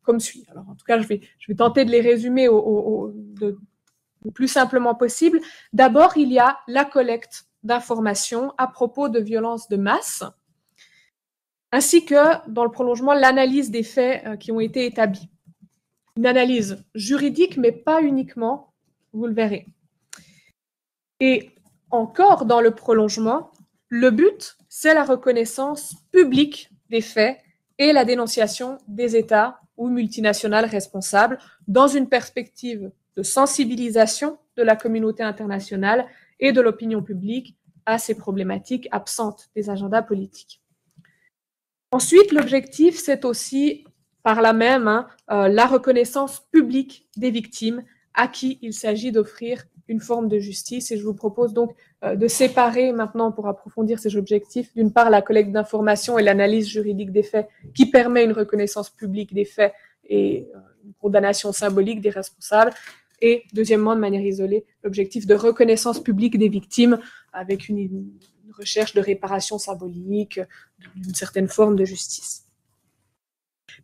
comme suit. Alors, en tout cas, je vais tenter de les résumer le plus simplement possible. D'abord, il y a la collecte d'informations à propos de violences de masse, ainsi que, dans le prolongement, l'analyse des faits qui ont été établis. Une analyse juridique, mais pas uniquement, vous le verrez. Et encore dans le prolongement, le but, c'est la reconnaissance publique des faits et la dénonciation des États ou multinationales responsables dans une perspective de sensibilisation de la communauté internationale et de l'opinion publique à ces problématiques absentes des agendas politiques. Ensuite, l'objectif, c'est aussi par là même la reconnaissance publique des victimes à qui il s'agit d'offrir une forme de justice. Et je vous propose donc de séparer maintenant, pour approfondir ces objectifs, d'une part la collecte d'informations et l'analyse juridique des faits qui permet une reconnaissance publique des faits et une condamnation symbolique des responsables. Et deuxièmement, de manière isolée, l'objectif de reconnaissance publique des victimes avec une recherche de réparation symbolique, d'une certaine forme de justice.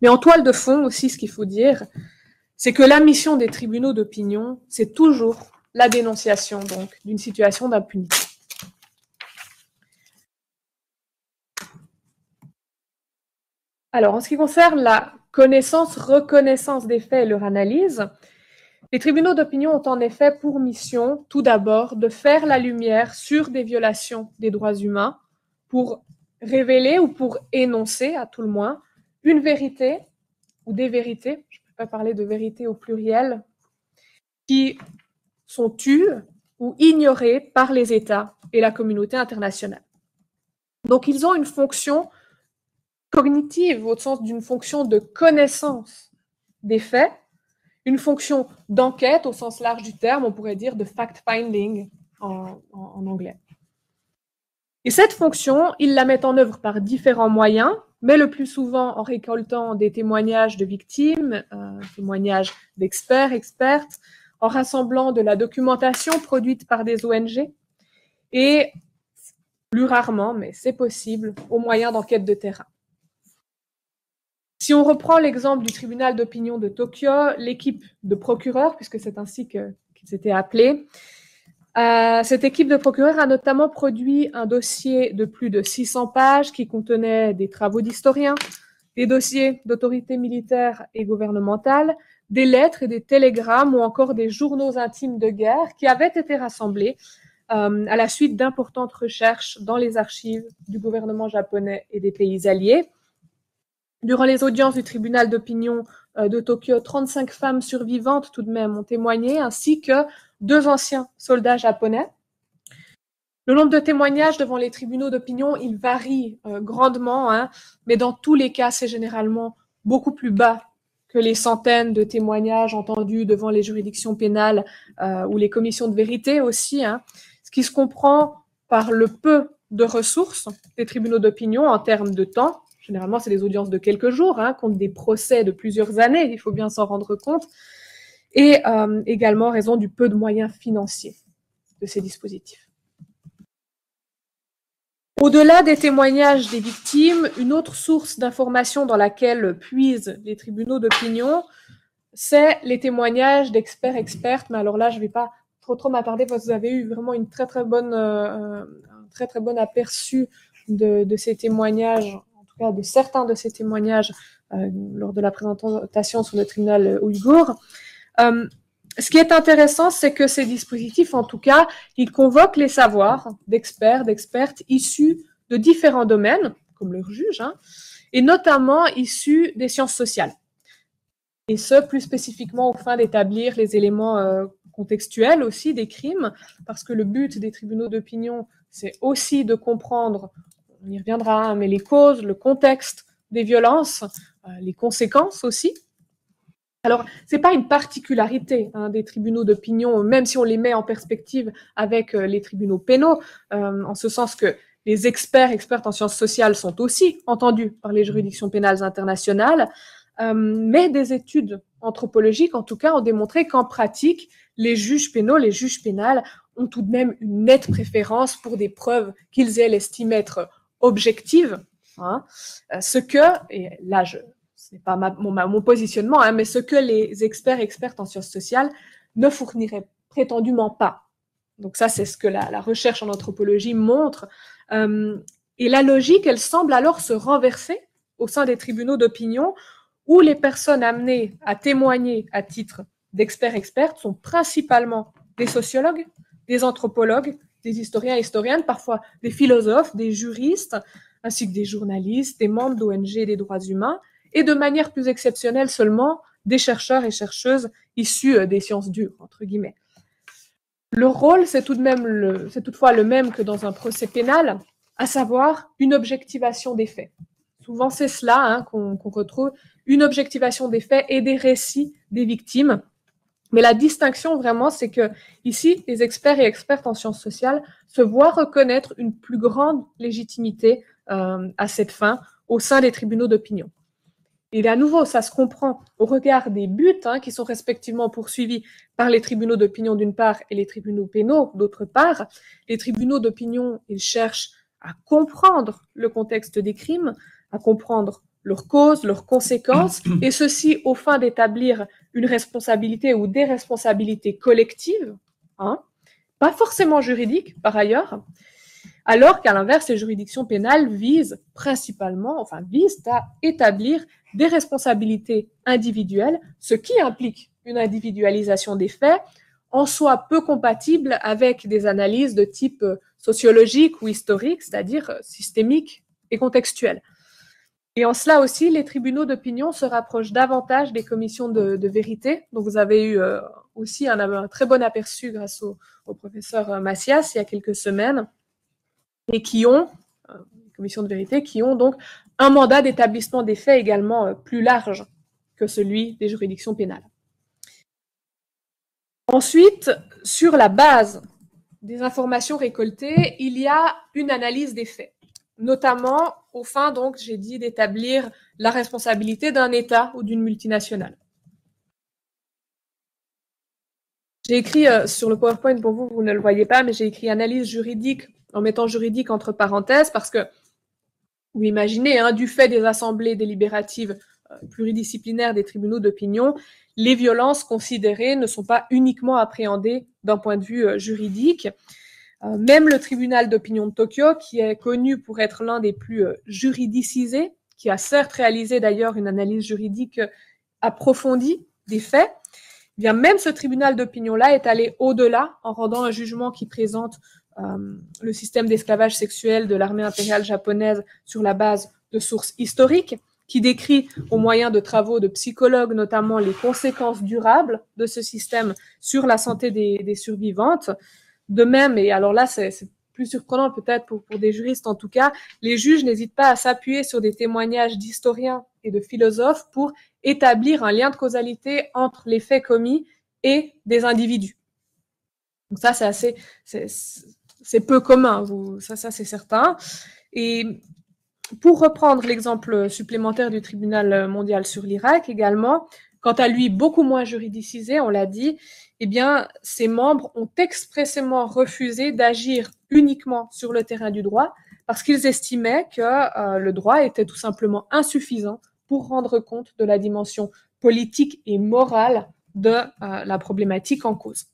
Mais en toile de fond aussi, ce qu'il faut dire, c'est que la mission des tribunaux d'opinion, c'est toujours la dénonciation donc d'une situation d'impunité. Alors, en ce qui concerne la reconnaissance des faits et leur analyse, les tribunaux d'opinion ont en effet pour mission, tout d'abord, de faire la lumière sur des violations des droits humains pour révéler ou pour énoncer, à tout le moins, une vérité ou des vérités, je ne peux pas parler de vérité au pluriel, qui sont tues ou ignorées par les États et la communauté internationale. Donc, ils ont une fonction cognitive au sens d'une fonction de connaissance des faits, une fonction d'enquête au sens large du terme, on pourrait dire de fact-finding en anglais. Et cette fonction, ils la mettent en œuvre par différents moyens, mais le plus souvent en récoltant des témoignages de victimes, témoignages d'experts, expertes, en rassemblant de la documentation produite par des ONG et, plus rarement, mais c'est possible, au moyen d'enquêtes de terrain. Si on reprend l'exemple du tribunal d'opinion de Tokyo, l'équipe de procureurs, puisque c'est ainsi qu'ils étaient appelés, cette équipe de procureurs a notamment produit un dossier de plus de 600 pages qui contenait des travaux d'historiens, des dossiers d'autorités militaires et gouvernementales, des lettres et des télégrammes ou encore des journaux intimes de guerre qui avaient été rassemblés à la suite d'importantes recherches dans les archives du gouvernement japonais et des pays alliés. Durant les audiences du tribunal d'opinion de Tokyo, 35 femmes survivantes tout de même ont témoigné, ainsi que 2 anciens soldats japonais. Le nombre de témoignages devant les tribunaux d'opinion, il varie grandement, hein, mais dans tous les cas, c'est généralement beaucoup plus bas que les centaines de témoignages entendus devant les juridictions pénales ou les commissions de vérité aussi, hein, ce qui se comprend par le peu de ressources des tribunaux d'opinion en termes de temps. Généralement, c'est des audiences de quelques jours, hein, contre des procès de plusieurs années, il faut bien s'en rendre compte, et également en raison du peu de moyens financiers de ces dispositifs. Au-delà des témoignages des victimes, une autre source d'information dans laquelle puisent les tribunaux d'opinion, c'est les témoignages d'experts, expertes, mais alors là, je ne vais pas trop m'attarder parce que vous avez eu vraiment un très très bon aperçu de ces témoignages, en tout cas de certains de ces témoignages lors de la présentation sur le tribunal ouïghour. Ce qui est intéressant, c'est que ces dispositifs, en tout cas, ils convoquent les savoirs d'experts, d'expertes issus de différents domaines, comme le juge, hein, et notamment issus des sciences sociales. Et ce, plus spécifiquement, au fin d'établir les éléments contextuels aussi des crimes, parce que le but des tribunaux d'opinion, c'est aussi de comprendre, on y reviendra, hein, mais les causes, le contexte des violences, les conséquences aussi. Alors, ce n'est pas une particularité hein, des tribunaux d'opinion, même si on les met en perspective avec les tribunaux pénaux, en ce sens que les expertes en sciences sociales sont aussi entendus par les juridictions pénales internationales, mais des études anthropologiques, en tout cas, ont démontré qu'en pratique, les juges pénaux, les juges pénales, ont tout de même une nette préférence pour des preuves qu'ils estiment être objectives, hein, ce que, et là ce n'est pas mon positionnement, hein, mais ce que les expertes en sciences sociales ne fourniraient prétendument pas. Donc ça, c'est ce que la recherche en anthropologie montre. Et la logique, elle semble alors se renverser au sein des tribunaux d'opinion où les personnes amenées à témoigner à titre d'experts-expertes sont principalement des sociologues, des anthropologues, des historiens et historiennes, parfois des philosophes, des juristes, ainsi que des journalistes, des membres d'ONG et des droits humains, et de manière plus exceptionnelle seulement des chercheurs et chercheuses issus des sciences dures, entre guillemets. Le rôle, c'est toutefois le même que dans un procès pénal, à savoir une objectivation des faits. Souvent, c'est cela hein, qu'on retrouve, une objectivation des faits et des récits des victimes. Mais la distinction, vraiment, c'est que ici, les experts et expertes en sciences sociales se voient reconnaître une plus grande légitimité à cette fin au sein des tribunaux d'opinion. Et à nouveau, ça se comprend au regard des buts hein, qui sont respectivement poursuivis par les tribunaux d'opinion d'une part et les tribunaux pénaux d'autre part. Les tribunaux d'opinion, ils cherchent à comprendre le contexte des crimes, à comprendre leurs causes, leurs conséquences, et ceci au fin d'établir une responsabilité ou des responsabilités collectives, hein, pas forcément juridiques par ailleurs, alors qu'à l'inverse, les juridictions pénales visent à établir des responsabilités individuelles, ce qui implique une individualisation des faits, en soi peu compatible avec des analyses de type sociologique ou historique, c'est-à-dire systémique et contextuel. Et en cela aussi, les tribunaux d'opinion se rapprochent davantage des commissions de vérité, dont vous avez eu aussi un très bon aperçu grâce au professeur Macias il y a quelques semaines, et qui ont, les commissions de vérité, qui ont donc un mandat d'établissement des faits également plus large que celui des juridictions pénales. Ensuite, sur la base des informations récoltées, il y a une analyse des faits. notamment aux fins, donc, j'ai dit, d'établir la responsabilité d'un État ou d'une multinationale. J'ai écrit sur le PowerPoint, pour vous, vous ne le voyez pas, mais j'ai écrit analyse juridique en mettant juridique entre parenthèses parce que, vous imaginez, du fait des assemblées délibératives pluridisciplinaires des tribunaux d'opinion, les violences considérées ne sont pas uniquement appréhendées d'un point de vue juridique. Même le tribunal d'opinion de Tokyo, qui est connu pour être l'un des plus juridicisés, qui a certes réalisé d'ailleurs une analyse juridique approfondie des faits, eh bien même ce tribunal d'opinion-là est allé au-delà en rendant un jugement qui présente le système d'esclavage sexuel de l'armée impériale japonaise sur la base de sources historiques, qui décrit au moyen de travaux de psychologues notamment les conséquences durables de ce système sur la santé des survivantes. De même, et alors là c'est plus surprenant peut-être pour des juristes en tout cas, les juges n'hésitent pas à s'appuyer sur des témoignages d'historiens et de philosophes pour établir un lien de causalité entre les faits commis et des individus. Donc ça c'est peu commun, ça c'est certain. Et pour reprendre l'exemple supplémentaire du tribunal mondial sur l'Irak également, quant à lui beaucoup moins juridicisé, on l'a dit, eh bien, ses membres ont expressément refusé d'agir uniquement sur le terrain du droit parce qu'ils estimaient que le droit était tout simplement insuffisant pour rendre compte de la dimension politique et morale de la problématique en cause.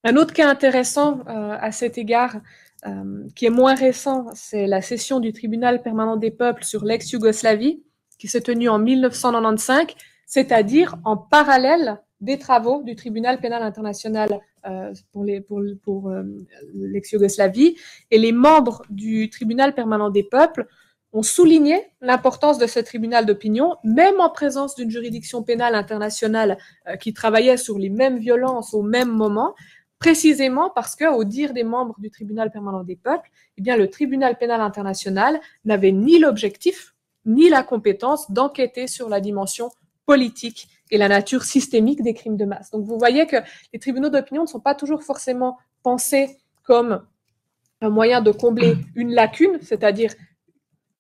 Un autre cas intéressant à cet égard, qui est moins récent, c'est la session du tribunal permanent des peuples sur l'ex-Yougoslavie, qui s'est tenue en 1995, c'est-à-dire en parallèle des travaux du tribunal pénal international pour l'ex-Yougoslavie. Et les membres du tribunal permanent des peuples ont souligné l'importance de ce tribunal d'opinion, même en présence d'une juridiction pénale internationale qui travaillait sur les mêmes violences au même moment, précisément parce que, au dire des membres du tribunal permanent des peuples, eh bien, le tribunal pénal international n'avait ni l'objectif ni la compétence d'enquêter sur la dimension politique et la nature systémique des crimes de masse. Donc vous voyez que les tribunaux d'opinion ne sont pas toujours forcément pensés comme un moyen de combler une lacune, c'est-à-dire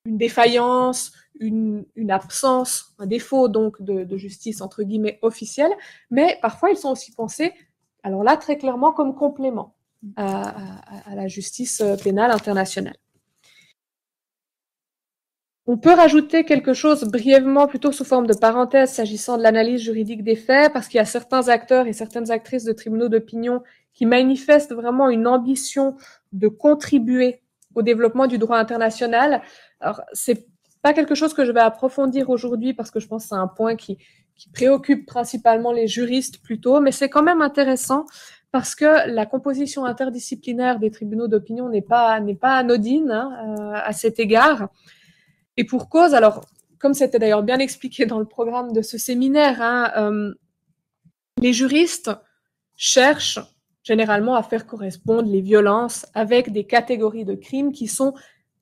une défaillance, une absence, un défaut donc de justice entre guillemets officielle, mais parfois ils sont aussi pensés, alors là très clairement, comme complément à la justice pénale internationale. On peut rajouter quelque chose brièvement, plutôt sous forme de parenthèse, s'agissant de l'analyse juridique des faits, parce qu'il y a certains acteurs et certaines actrices de tribunaux d'opinion qui manifestent vraiment une ambition de contribuer au développement du droit international. Alors, c'est pas quelque chose que je vais approfondir aujourd'hui, parce que je pense que c'est un point qui préoccupe principalement les juristes plutôt, mais c'est quand même intéressant, parce que la composition interdisciplinaire des tribunaux d'opinion n'est pas anodine à cet égard. Et pour cause, alors, comme c'était d'ailleurs bien expliqué dans le programme de ce séminaire, les juristes cherchent généralement à faire correspondre les violences avec des catégories de crimes qui sont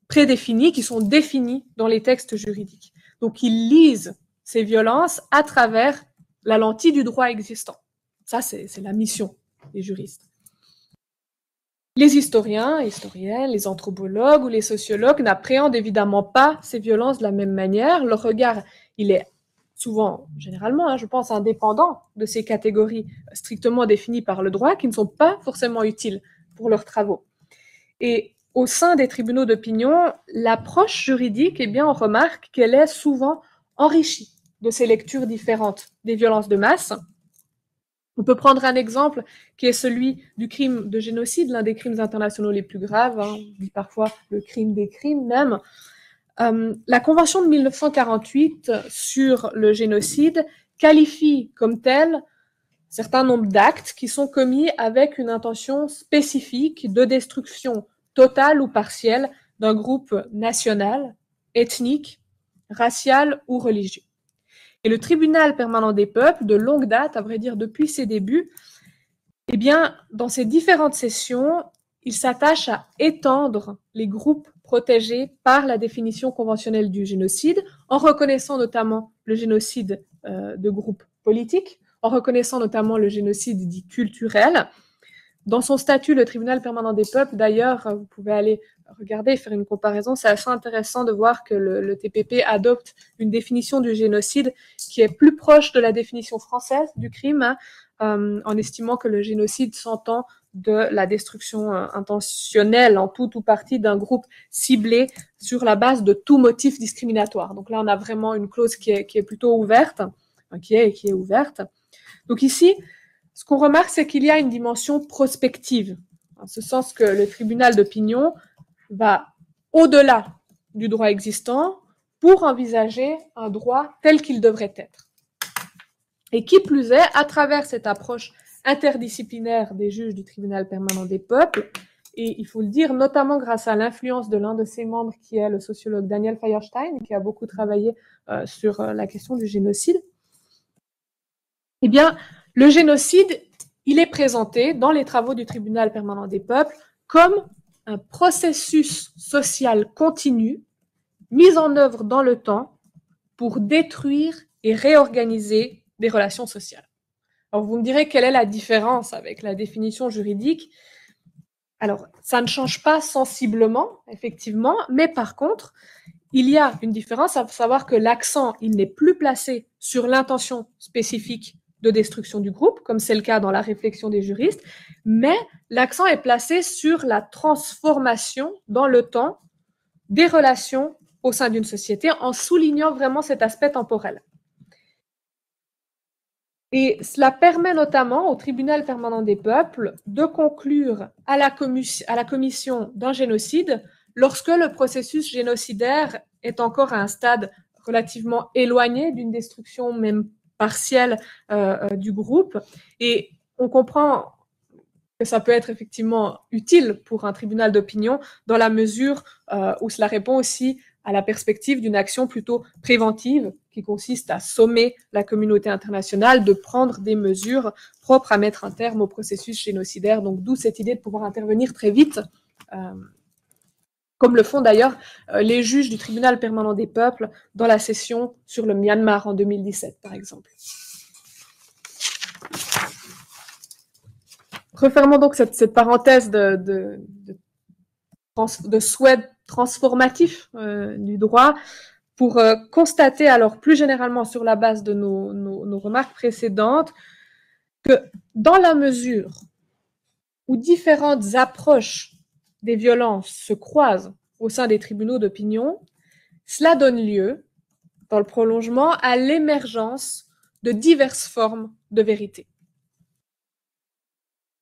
prédéfinies, qui sont définies dans les textes juridiques. Donc, ils lisent ces violences à travers la lentille du droit existant. Ça, c'est la mission des juristes. Les historiens, historiennes, les anthropologues ou les sociologues n'appréhendent évidemment pas ces violences de la même manière. Leur regard, il est souvent, généralement, je pense, indépendant de ces catégories strictement définies par le droit qui ne sont pas forcément utiles pour leurs travaux. Et au sein des tribunaux d'opinion, l'approche juridique, on remarque qu'elle est souvent enrichie de ces lectures différentes des violences de masse. On peut prendre un exemple qui est celui du crime de génocide, l'un des crimes internationaux les plus graves, on dit parfois le crime des crimes même. La Convention de 1948 sur le génocide qualifie comme tel un certain nombre d'actes qui sont commis avec une intention spécifique de destruction totale ou partielle d'un groupe national, ethnique, racial ou religieux. Et le tribunal permanent des peuples, de longue date, à vrai dire depuis ses débuts, dans ces différentes sessions, il s'attache à étendre les groupes protégés par la définition conventionnelle du génocide, en reconnaissant notamment le génocide de groupes politiques, en reconnaissant notamment le génocide dit culturel, Dans son statut, le tribunal permanent des peuples, d'ailleurs, vous pouvez aller regarder et faire une comparaison, c'est assez intéressant de voir que le TPP adopte une définition du génocide qui est plus proche de la définition française du crime, en estimant que le génocide s'entend de la destruction intentionnelle en tout ou partie d'un groupe ciblé sur la base de tout motif discriminatoire. Donc là, on a vraiment une clause qui est plutôt ouverte, qui est ouverte. Donc ici, ce qu'on remarque, c'est qu'il y a une dimension prospective, en ce sens que le tribunal d'opinion va au-delà du droit existant pour envisager un droit tel qu'il devrait être. Et qui plus est, à travers cette approche interdisciplinaire des juges du tribunal permanent des peuples, et il faut le dire, notamment grâce à l'influence de l'un de ses membres, qui est le sociologue Daniel Feuerstein, qui a beaucoup travaillé sur la question du génocide, eh bien, le génocide, il est présenté dans les travaux du tribunal permanent des peuples comme un processus social continu mis en œuvre dans le temps pour détruire et réorganiser des relations sociales. Alors, vous me direz quelle est la différence avec la définition juridique. Alors, ça ne change pas sensiblement, effectivement, mais par contre, il y a une différence, à savoir que l'accent, il n'est plus placé sur l'intention spécifique de destruction du groupe, comme c'est le cas dans la réflexion des juristes, mais l'accent est placé sur la transformation dans le temps des relations au sein d'une société, en soulignant vraiment cet aspect temporel. Et cela permet notamment au tribunal permanent des peuples de conclure à la commission d'un génocide lorsque le processus génocidaire est encore à un stade relativement éloigné d'une destruction même partielle du groupe. Et on comprend que ça peut être effectivement utile pour un tribunal d'opinion dans la mesure où cela répond aussi à la perspective d'une action plutôt préventive qui consiste à sommer la communauté internationale de prendre des mesures propres à mettre un terme au processus génocidaire. Donc d'où cette idée de pouvoir intervenir très vite, comme le font d'ailleurs les juges du tribunal permanent des peuples dans la session sur le Myanmar en 2017, par exemple. Refermons donc cette parenthèse de souhait transformatif du droit pour constater alors plus généralement sur la base de nos remarques précédentes que dans la mesure où différentes approches des violences se croisent au sein des tribunaux d'opinion, cela donne lieu, dans le prolongement, à l'émergence de diverses formes de vérité.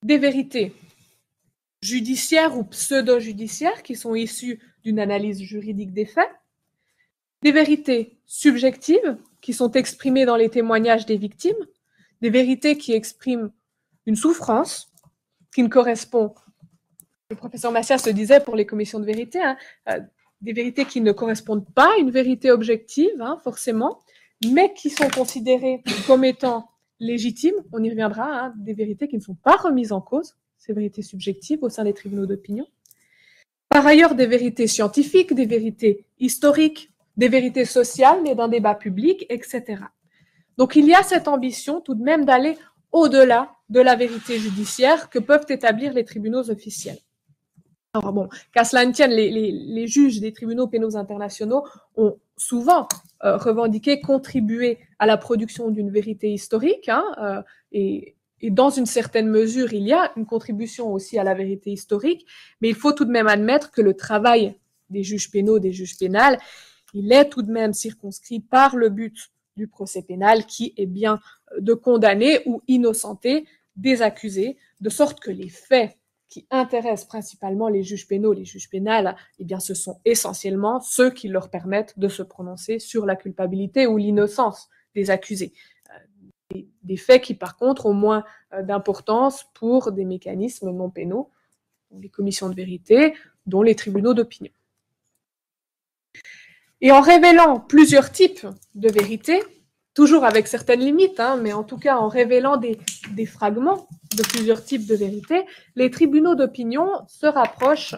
Des vérités judiciaires ou pseudo-judiciaires qui sont issues d'une analyse juridique des faits, des vérités subjectives qui sont exprimées dans les témoignages des victimes, des vérités qui expriment une souffrance qui ne correspond, le professeur Massias le disait pour les commissions de vérité, des vérités qui ne correspondent pas à une vérité objective, forcément, mais qui sont considérées comme étant légitimes, on y reviendra, des vérités qui ne sont pas remises en cause, ces vérités subjectives au sein des tribunaux d'opinion. Par ailleurs, des vérités scientifiques, des vérités historiques, des vérités sociales, mais d'un débat public, etc. Donc il y a cette ambition tout de même d'aller au-delà de la vérité judiciaire que peuvent établir les tribunaux officiels. Alors bon, qu'à cela ne tienne, les juges des tribunaux pénaux internationaux ont souvent revendiqué contribuer à la production d'une vérité historique, et dans une certaine mesure, il y a une contribution aussi à la vérité historique, mais il faut tout de même admettre que le travail des juges pénaux, des juges pénals, il est tout de même circonscrit par le but du procès pénal qui est bien de condamner ou innocenter des accusés, de sorte que les faits qui intéressent principalement les juges pénaux, les juges pénals, eh bien, ce sont essentiellement ceux qui leur permettent de se prononcer sur la culpabilité ou l'innocence des accusés. Des faits qui, par contre, ont moins d'importance pour des mécanismes non pénaux, les commissions de vérité, dont les tribunaux d'opinion. Et en révélant plusieurs types de vérités, toujours avec certaines limites, mais en tout cas en révélant des fragments de plusieurs types de vérités, les tribunaux d'opinion se rapprochent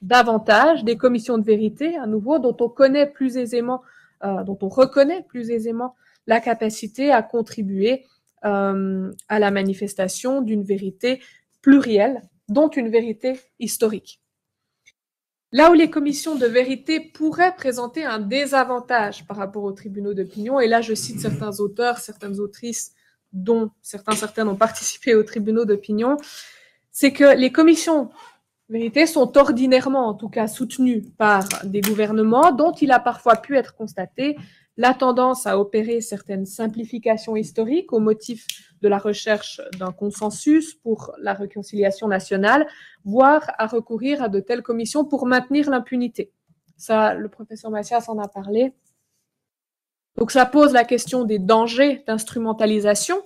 davantage des commissions de vérité, à nouveau, dont on connaît plus aisément, dont on reconnaît plus aisément la capacité à contribuer à la manifestation d'une vérité plurielle, dont une vérité historique. Là où les commissions de vérité pourraient présenter un désavantage par rapport aux tribunaux d'opinion, et là je cite certains auteurs, certaines autrices, dont certaines ont participé aux tribunaux d'opinion, c'est que les commissions de vérité sont ordinairement, en tout cas, soutenues par des gouvernements dont il a parfois pu être constaté la tendance à opérer certaines simplifications historiques au motif de la recherche d'un consensus pour la réconciliation nationale, voire à recourir à de telles commissions pour maintenir l'impunité. Ça, le professeur Massias en a parlé. Donc ça pose la question des dangers d'instrumentalisation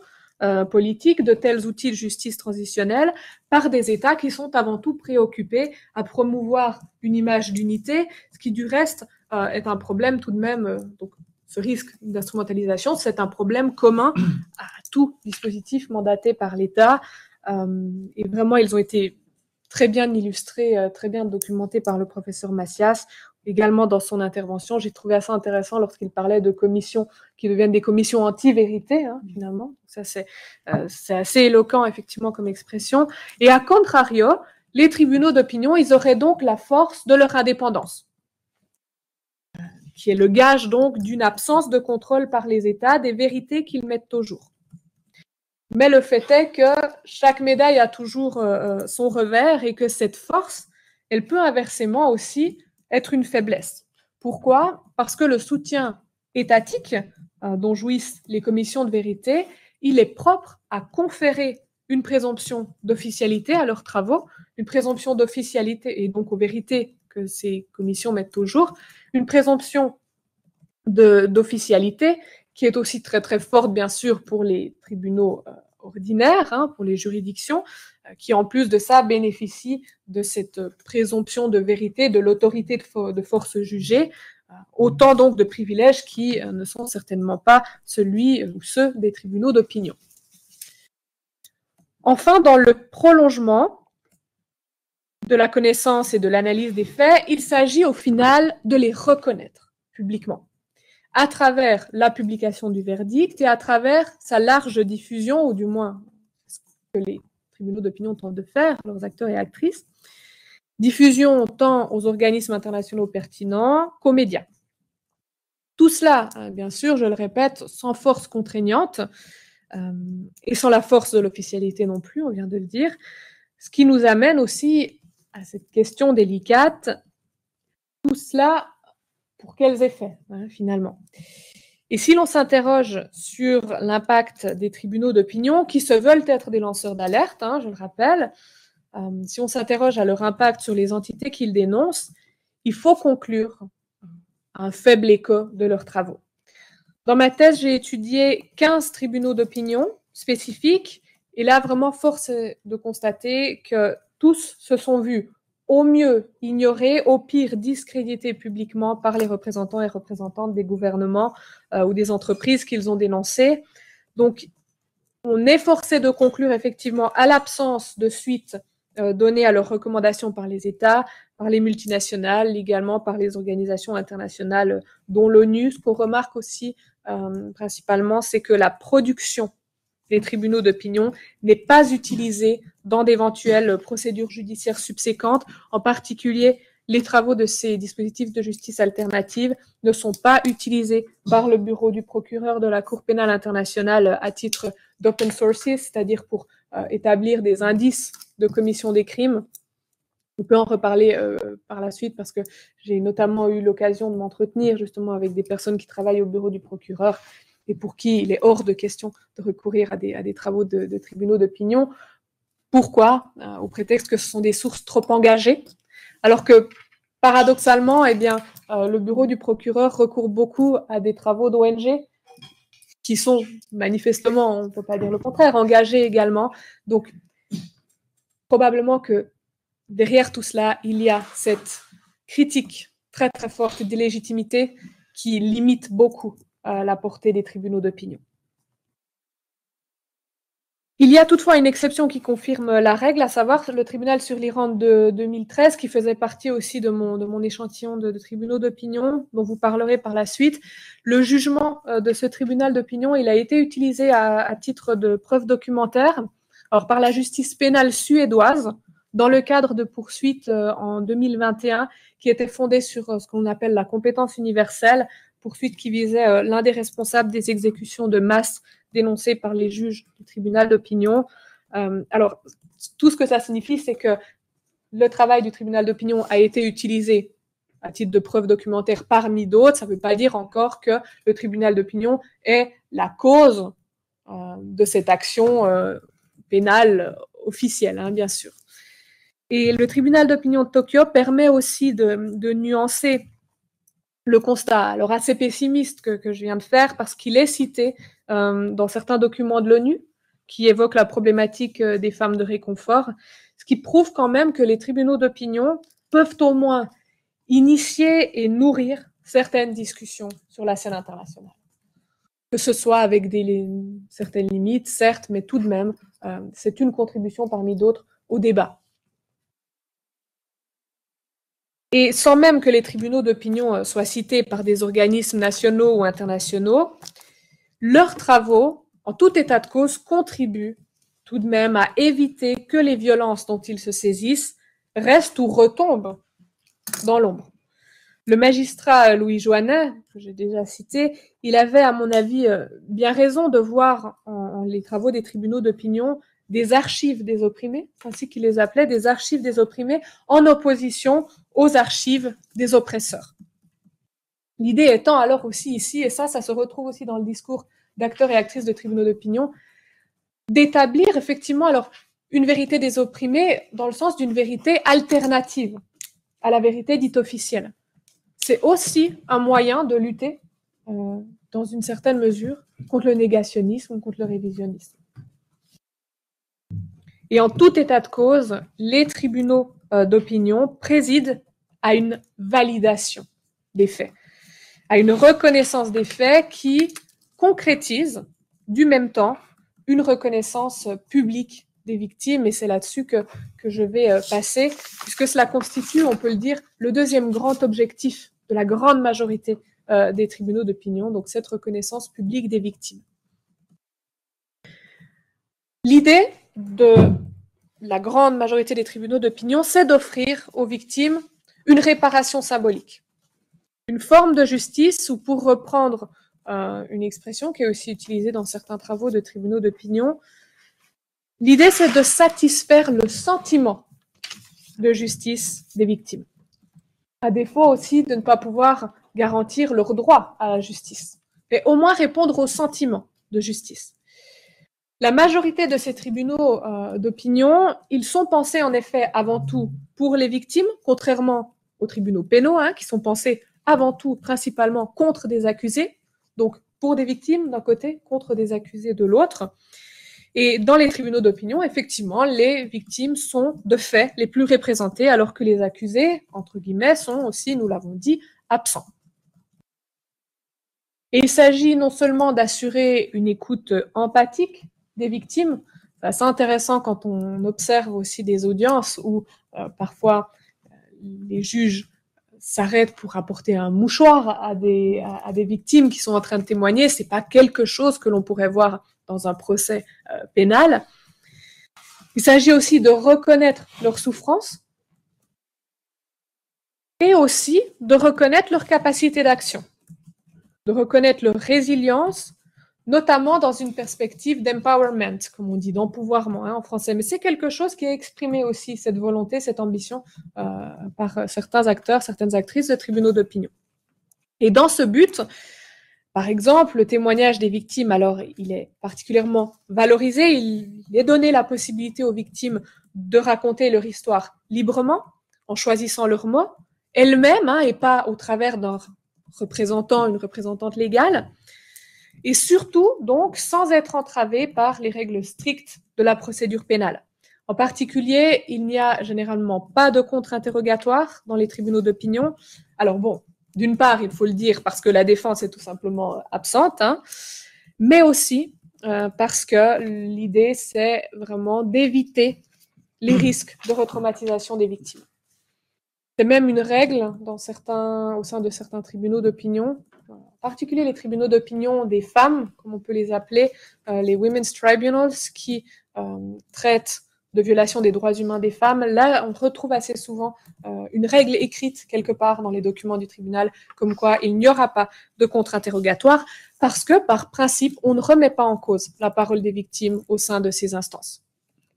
politique de tels outils de justice transitionnelle par des États qui sont avant tout préoccupés à promouvoir une image d'unité, ce qui du reste est un problème tout de même. Donc, ce risque d'instrumentalisation, c'est un problème commun à tout dispositif mandaté par l'État. Et vraiment, ils ont été très bien illustrés, très bien documentés par le professeur Massias. Également dans son intervention, j'ai trouvé assez intéressant lorsqu'il parlait de commissions qui deviennent des commissions anti-vérité, finalement. Ça, c'est assez éloquent, effectivement, comme expression. Et à contrario, les tribunaux d'opinion, ils auraient donc la force de leur indépendance, qui est le gage donc d'une absence de contrôle par les États des vérités qu'ils mettent au jour. Mais le fait est que chaque médaille a toujours son revers et que cette force, elle peut inversement aussi être une faiblesse. Pourquoi? Parce que le soutien étatique dont jouissent les commissions de vérité, il est propre à conférer une présomption d'officialité à leurs travaux, une présomption d'officialité et donc aux vérités que ces commissions mettent au jour, une présomption d'officialité qui est aussi très très forte bien sûr pour les tribunaux ordinaires, pour les juridictions, qui en plus de ça bénéficient de cette présomption de vérité, de l'autorité de force jugée, autant donc de privilèges qui ne sont certainement pas celui ou ceux des tribunaux d'opinion. Enfin, dans le prolongement de la connaissance et de l'analyse des faits, il s'agit au final de les reconnaître publiquement, à travers la publication du verdict et à travers sa large diffusion, ou du moins ce que les tribunaux d'opinion tentent de faire, leurs acteurs et actrices, diffusion tant aux organismes internationaux pertinents qu'aux médias. Tout cela, bien sûr, je le répète, sans force contraignante et sans la force de l'officialité non plus, on vient de le dire, ce qui nous amène aussi à cette question délicate, tout cela pour quels effets, finalement? Et si l'on s'interroge sur l'impact des tribunaux d'opinion, qui se veulent être des lanceurs d'alerte, je le rappelle, si on s'interroge à leur impact sur les entités qu'ils dénoncent, il faut conclure un faible écho de leurs travaux. Dans ma thèse, j'ai étudié 15 tribunaux d'opinion spécifiques, et là, vraiment, force est de constater que tous se sont vus au mieux ignorés, au pire discrédités publiquement par les représentants et représentantes des gouvernements ou des entreprises qu'ils ont dénoncées. Donc, on est forcé de conclure effectivement à l'absence de suite donnée à leurs recommandations par les États, par les multinationales, également par les organisations internationales, dont l'ONU. Ce qu'on remarque aussi principalement, c'est que la production des tribunaux d'opinion n'est pas utilisée dans d'éventuelles procédures judiciaires subséquentes. En particulier, les travaux de ces dispositifs de justice alternative ne sont pas utilisés par le bureau du procureur de la Cour pénale internationale à titre d'open sources, c'est-à-dire pour établir des indices de commission des crimes. On peut en reparler par la suite parce que j'ai notamment eu l'occasion de m'entretenir justement avec des personnes qui travaillent au bureau du procureur et pour qui il est hors de question de recourir à des travaux de tribunaux d'opinion. Pourquoi? Au prétexte que ce sont des sources trop engagées, alors que paradoxalement, le bureau du procureur recourt beaucoup à des travaux d'ONG qui sont manifestement, on ne peut pas dire le contraire, engagés également. Donc, probablement que derrière tout cela, il y a cette critique très très forte d'illégitimité qui limite beaucoup la portée des tribunaux d'opinion. Il y a toutefois une exception qui confirme la règle, à savoir le tribunal sur l'Iran de 2013, qui faisait partie aussi de mon échantillon de tribunaux d'opinion, dont vous parlerez par la suite. Le jugement de ce tribunal d'opinion, il a été utilisé à titre de preuve documentaire Alors, par la justice pénale suédoise, dans le cadre de poursuites en 2021, qui étaient fondées sur ce qu'on appelle la compétence universelle, poursuite qui visait l'un des responsables des exécutions de masse dénoncées par les juges du tribunal d'opinion. Alors, tout ce que ça signifie, c'est que le travail du tribunal d'opinion a été utilisé à titre de preuve documentaire parmi d'autres. Ça ne veut pas dire encore que le tribunal d'opinion est la cause de cette action pénale officielle, hein, bien sûr. Et le tribunal d'opinion de Tokyo permet aussi de nuancer le constat, alors assez pessimiste que je viens de faire, parce qu'il est cité dans certains documents de l'ONU qui évoquent la problématique des femmes de réconfort, ce qui prouve quand même que les tribunaux d'opinion peuvent au moins initier et nourrir certaines discussions sur la scène internationale. Que ce soit avec certaines limites, certes, mais tout de même, c'est une contribution parmi d'autres au débat. Et sans même que les tribunaux d'opinion soient cités par des organismes nationaux ou internationaux, leurs travaux, en tout état de cause, contribuent tout de même à éviter que les violences dont ils se saisissent restent ou retombent dans l'ombre. Le magistrat Louis Joannet, que j'ai déjà cité, il avait, à mon avis, bien raison de voir en les travaux des tribunaux d'opinion des archives des opprimés, ainsi qu'il les appelait, des archives des opprimés, en opposition aux archives des oppresseurs. L'idée étant alors aussi ici, et ça se retrouve aussi dans le discours d'acteurs et actrices de tribunaux d'opinion, d'établir effectivement alors une vérité des opprimés dans le sens d'une vérité alternative à la vérité dite officielle. C'est aussi un moyen de lutter, dans une certaine mesure, contre le négationnisme, contre le révisionnisme. Et en tout état de cause, les tribunaux d'opinion président à une validation des faits, à une reconnaissance des faits qui concrétise du même temps une reconnaissance publique des victimes, et c'est là-dessus que je vais passer, puisque cela constitue, on peut le dire, le deuxième grand objectif de la grande majorité des tribunaux d'opinion, donc cette reconnaissance publique des victimes. L'idée de la grande majorité des tribunaux d'opinion, c'est d'offrir aux victimes une réparation symbolique, une forme de justice, ou pour reprendre une expression qui est aussi utilisée dans certains travaux de tribunaux d'opinion, l'idée c'est de satisfaire le sentiment de justice des victimes, à défaut aussi de ne pas pouvoir garantir leur droit à la justice, mais au moins répondre au sentiment de justice. La majorité de ces tribunaux d'opinion, ils sont pensés en effet avant tout pour les victimes, contrairement aux tribunaux pénaux, qui sont pensés avant tout principalement contre des accusés, donc pour des victimes d'un côté, contre des accusés de l'autre. Et dans les tribunaux d'opinion, effectivement, les victimes sont de fait les plus représentées, alors que les accusés, entre guillemets, sont aussi, nous l'avons dit, absents. Et il s'agit non seulement d'assurer une écoute empathique des victimes, c'est intéressant quand on observe aussi des audiences où parfois les juges s'arrêtent pour apporter un mouchoir à des victimes qui sont en train de témoigner. C'est pas quelque chose que l'on pourrait voir dans un procès pénal. Il s'agit aussi de reconnaître leur souffrance et aussi de reconnaître leur capacité d'action, de reconnaître leur résilience, notamment dans une perspective d'empowerment, comme on dit, d'empouvoirment en français. Mais c'est quelque chose qui est exprimé aussi, cette volonté, cette ambition, par certains acteurs, certaines actrices de tribunaux d'opinion. Et dans ce but, par exemple, le témoignage des victimes, alors il est particulièrement valorisé, il est donné la possibilité aux victimes de raconter leur histoire librement, en choisissant leurs mots, elles-mêmes, et pas au travers d'un représentant, une représentante légale, et surtout, donc, sans être entravées par les règles strictes de la procédure pénale. En particulier, il n'y a généralement pas de contre-interrogatoire dans les tribunaux d'opinion. Alors bon, d'une part, il faut le dire, parce que la défense est tout simplement absente, mais aussi parce que l'idée, c'est vraiment d'éviter les risques de retraumatisation des victimes. C'est même une règle au sein de certains tribunaux d'opinion, en particulier les tribunaux d'opinion des femmes, comme on peut les appeler, les Women's Tribunals, qui traitent de violation des droits humains des femmes. Là, on retrouve assez souvent une règle écrite quelque part dans les documents du tribunal, comme quoi il n'y aura pas de contre-interrogatoire, parce que, par principe, on ne remet pas en cause la parole des victimes au sein de ces instances.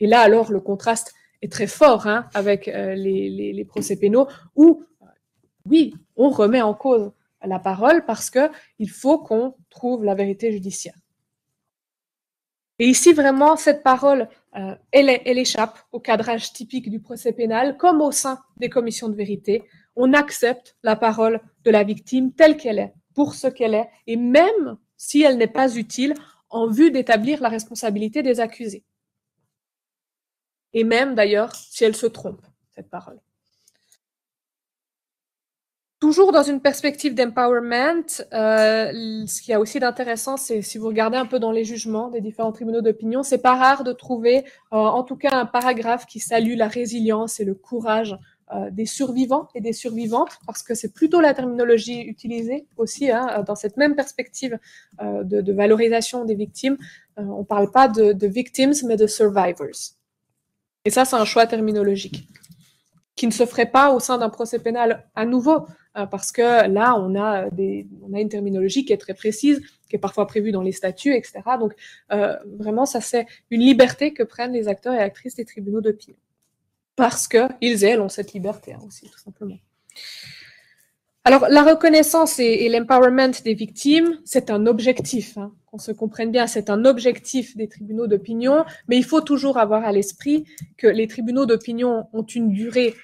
Et là, alors, le contraste est très fort avec les procès pénaux, où, oui, on remet en cause la parole parce qu'il faut qu'on trouve la vérité judiciaire. Et ici, vraiment, cette parole, elle échappe au cadrage typique du procès pénal, comme au sein des commissions de vérité. On accepte la parole de la victime telle qu'elle est, pour ce qu'elle est, et même si elle n'est pas utile en vue d'établir la responsabilité des accusés. Et même, d'ailleurs, si elle se trompe, cette parole. Toujours dans une perspective d'empowerment, ce qu'il y a aussi d'intéressant, c'est si vous regardez un peu dans les jugements des différents tribunaux d'opinion, c'est pas rare de trouver, en tout cas, un paragraphe qui salue la résilience et le courage des survivants et des survivantes, parce que c'est plutôt la terminologie utilisée aussi dans cette même perspective de valorisation des victimes. On parle pas de victims, mais de survivors. Et ça, c'est un choix terminologique qui ne se ferait pas au sein d'un procès pénal à nouveau, parce que là, on a une terminologie qui est très précise, qui est parfois prévue dans les statuts, etc. Donc, vraiment, ça, c'est une liberté que prennent les acteurs et actrices des tribunaux d'opinion. Parce qu'ils et elles ont cette liberté aussi, tout simplement. Alors, la reconnaissance et l'empowerment des victimes, c'est un objectif, qu'on se comprenne bien, c'est un objectif des tribunaux d'opinion, mais il faut toujours avoir à l'esprit que les tribunaux d'opinion ont une durée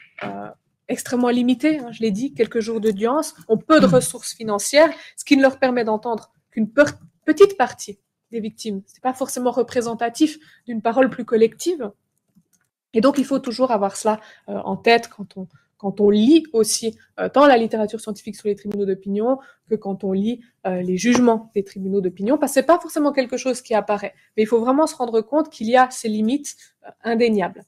extrêmement limitée, je l'ai dit, quelques jours d'audience, ont peu de ressources financières, ce qui ne leur permet d'entendre qu'une petite partie des victimes. C'est pas forcément représentatif d'une parole plus collective. Et donc, il faut toujours avoir cela en tête quand on lit aussi tant la littérature scientifique sur les tribunaux d'opinion que quand on lit les jugements des tribunaux d'opinion, parce que c'est pas forcément quelque chose qui apparaît. Mais il faut vraiment se rendre compte qu'il y a ces limites indéniables.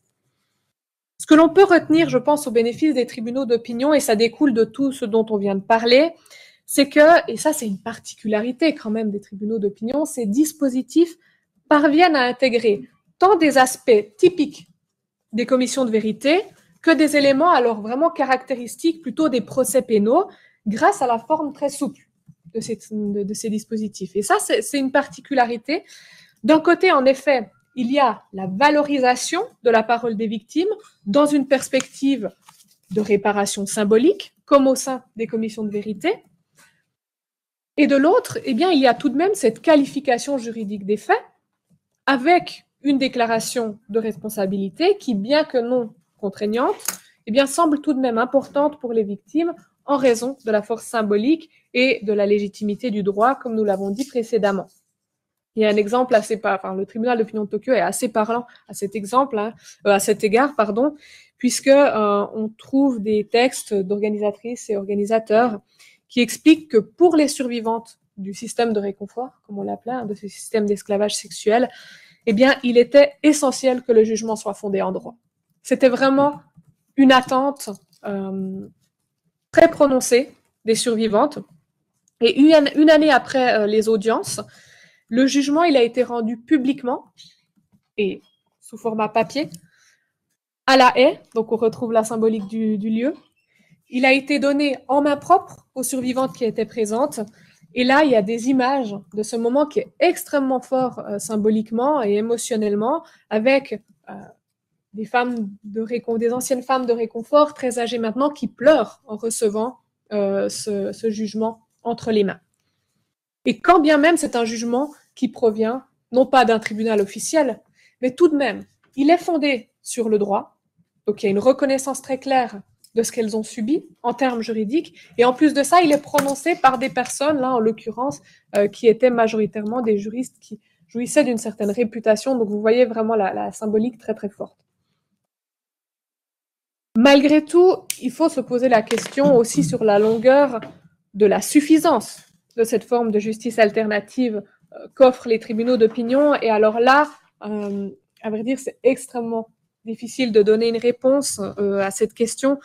Ce que l'on peut retenir, je pense, au bénéfice des tribunaux d'opinion, et ça découle de tout ce dont on vient de parler, c'est que, et ça c'est une particularité quand même des tribunaux d'opinion, ces dispositifs parviennent à intégrer tant des aspects typiques des commissions de vérité que des éléments alors vraiment caractéristiques plutôt des procès pénaux grâce à la forme très souple de ces dispositifs. Et ça, c'est une particularité. D'un côté, en effet, il y a la valorisation de la parole des victimes dans une perspective de réparation symbolique, comme au sein des commissions de vérité. Et de l'autre, eh bien, il y a tout de même cette qualification juridique des faits avec une déclaration de responsabilité qui, bien que non contraignante, eh bien, semble tout de même importante pour les victimes en raison de la force symbolique et de la légitimité du droit, comme nous l'avons dit précédemment. Il y a un exemple assez le tribunal d'opinion de Tokyo est assez parlant à cet exemple, à cet égard, puisque on trouve des textes d'organisatrices et organisateurs qui expliquent que pour les survivantes du système de réconfort, comme on l'appelait, de ce système d'esclavage sexuel, eh bien, il était essentiel que le jugement soit fondé en droit. C'était vraiment une attente très prononcée des survivantes. Et une année après les audiences, le jugement il a été rendu publiquement et sous format papier à La Haye, donc on retrouve la symbolique du lieu. Il a été donné en main propre aux survivantes qui étaient présentes. Et là, il y a des images de ce moment qui est extrêmement fort symboliquement et émotionnellement, avec des anciennes femmes de réconfort, très âgées maintenant, qui pleurent en recevant ce jugement entre les mains. Et quand bien même c'est un jugement qui provient non pas d'un tribunal officiel, mais tout de même, il est fondé sur le droit. Donc il y a une reconnaissance très claire de ce qu'elles ont subi en termes juridiques. Et en plus de ça, il est prononcé par des personnes, là en l'occurrence, qui étaient majoritairement des juristes qui jouissaient d'une certaine réputation. Donc vous voyez vraiment la symbolique très très forte. Malgré tout, il faut se poser la question aussi sur la longueur de la suffisance de cette forme de justice alternative qu'offrent les tribunaux d'opinion. Et alors là, à vrai dire, c'est extrêmement difficile de donner une réponse à cette question,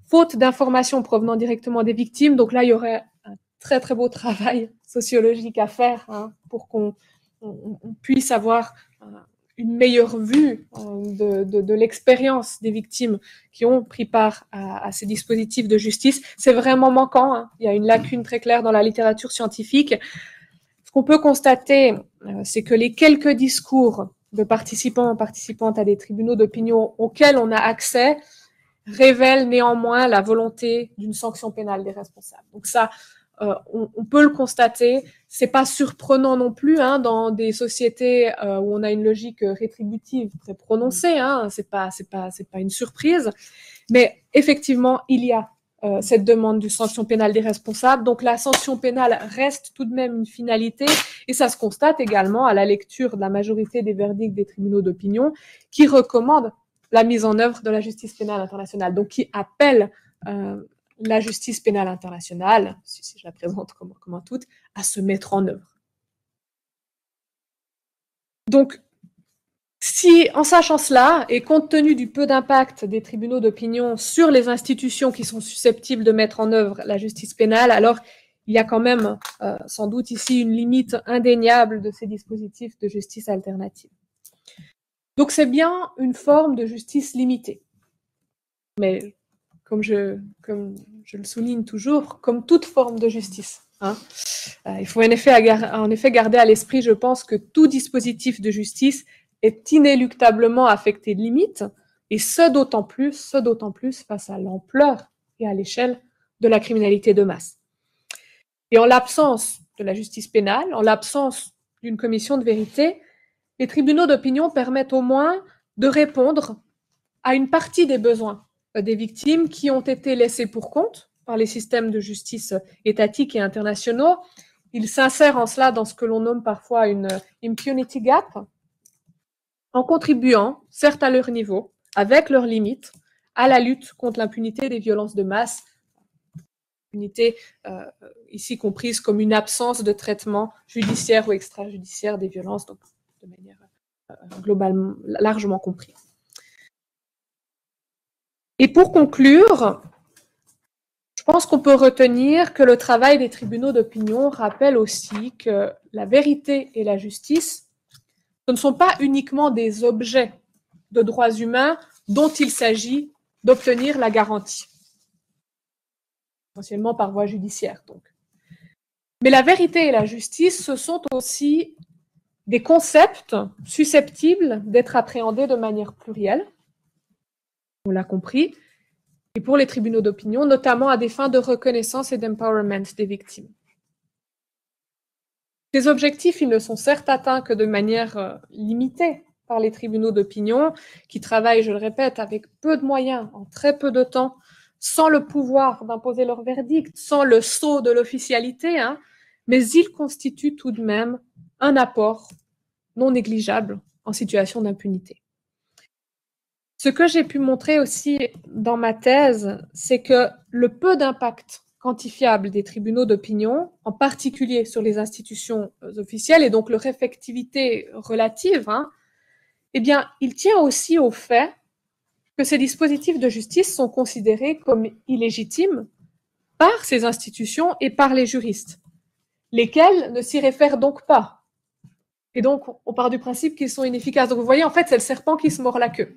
faute d'informations provenant directement des victimes. Donc là, il y aurait un très très beau travail sociologique à faire pour qu'on puisse avoir une meilleure vue de l'expérience des victimes qui ont pris part à ces dispositifs de justice. C'est vraiment manquant. Il y a une lacune très claire dans la littérature scientifique. Ce qu'on peut constater, c'est que les quelques discours de participants et participantes à des tribunaux d'opinion auxquels on a accès révèlent néanmoins la volonté d'une sanction pénale des responsables. Donc ça, on peut le constater. C'est pas surprenant non plus dans des sociétés où on a une logique rétributive très prononcée. C'est pas une surprise. Mais effectivement, il y a cette demande de sanction pénale des responsables. Donc la sanction pénale reste tout de même une finalité, et ça se constate également à la lecture de la majorité des verdicts des tribunaux d'opinion qui recommandent la mise en œuvre de la justice pénale internationale, donc qui appellent la justice pénale internationale, si je la présente comme un tout, à se mettre en œuvre. Donc, si, en sachant cela, et compte tenu du peu d'impact des tribunaux d'opinion sur les institutions qui sont susceptibles de mettre en œuvre la justice pénale, alors il y a quand même sans doute ici une limite indéniable de ces dispositifs de justice alternative. Donc c'est bien une forme de justice limitée. Mais comme je le souligne toujours, comme toute forme de justice. Il faut en effet garder à l'esprit, je pense, que tout dispositif de justice est inéluctablement affecté de limites, et ce d'autant plus face à l'ampleur et à l'échelle de la criminalité de masse. Et en l'absence de la justice pénale, en l'absence d'une commission de vérité, les tribunaux d'opinion permettent au moins de répondre à une partie des besoins des victimes qui ont été laissées pour compte par les systèmes de justice étatiques et internationaux. Ils s'insèrent en cela dans ce que l'on nomme parfois une impunity gap, en contribuant, certes à leur niveau, avec leurs limites, à la lutte contre l'impunité des violences de masse, impunité ici comprise comme une absence de traitement judiciaire ou extrajudiciaire des violences, donc de manière globalement largement comprise. Et pour conclure, je pense qu'on peut retenir que le travail des tribunaux d'opinion rappelle aussi que la vérité et la justice, ce ne sont pas uniquement des objets de droits humains dont il s'agit d'obtenir la garantie, essentiellement par voie judiciaire donc. Mais la vérité et la justice, ce sont aussi des concepts susceptibles d'être appréhendés de manière plurielle, on l'a compris, et pour les tribunaux d'opinion, notamment à des fins de reconnaissance et d'empowerment des victimes. Ces objectifs, ils ne sont certes atteints que de manière limitée par les tribunaux d'opinion, qui travaillent, je le répète, avec peu de moyens, en très peu de temps, sans le pouvoir d'imposer leur verdict, sans le sceau de l'officialité, mais ils constituent tout de même un apport non négligeable en situation d'impunité. Ce que j'ai pu montrer aussi dans ma thèse, c'est que le peu d'impact quantifiable des tribunaux d'opinion, en particulier sur les institutions officielles, et donc leur effectivité relative, eh bien, il tient aussi au fait que ces dispositifs de justice sont considérés comme illégitimes par ces institutions et par les juristes, lesquels ne s'y réfèrent donc pas. Et donc, on part du principe qu'ils sont inefficaces. Donc, vous voyez, en fait, c'est le serpent qui se mord la queue.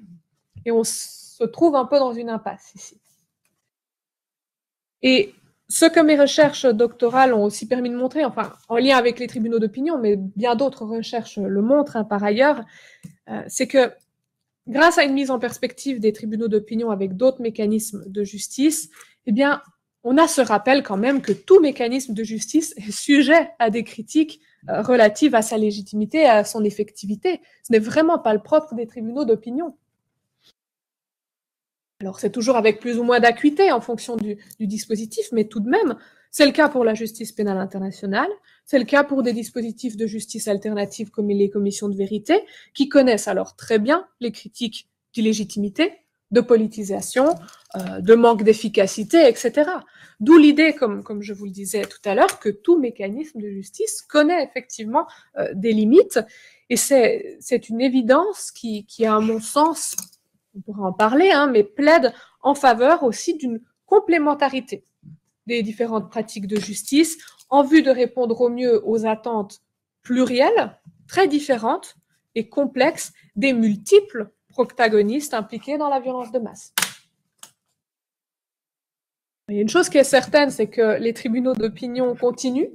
Et on se trouve un peu dans une impasse ici. Et ce que mes recherches doctorales ont aussi permis de montrer, enfin, en lien avec les tribunaux d'opinion, mais bien d'autres recherches le montrent par ailleurs, c'est que grâce à une mise en perspective des tribunaux d'opinion avec d'autres mécanismes de justice, eh bien, on a ce rappel quand même que tout mécanisme de justice est sujet à des critiques relatives à sa légitimité et à son effectivité. Ce n'est vraiment pas le propre des tribunaux d'opinion. Alors, c'est toujours avec plus ou moins d'acuité en fonction du dispositif, mais tout de même, c'est le cas pour la justice pénale internationale, c'est le cas pour des dispositifs de justice alternative comme les commissions de vérité, qui connaissent alors très bien les critiques d'illégitimité, de politisation, de manque d'efficacité, etc. D'où l'idée, comme je vous le disais tout à l'heure, que tout mécanisme de justice connaît effectivement des limites, et c'est une évidence qui, à mon sens, on pourra en parler, mais plaide en faveur aussi d'une complémentarité des différentes pratiques de justice en vue de répondre au mieux aux attentes plurielles, très différentes et complexes des multiples protagonistes impliqués dans la violence de masse. Il y a une chose qui est certaine, c'est que les tribunaux d'opinion continuent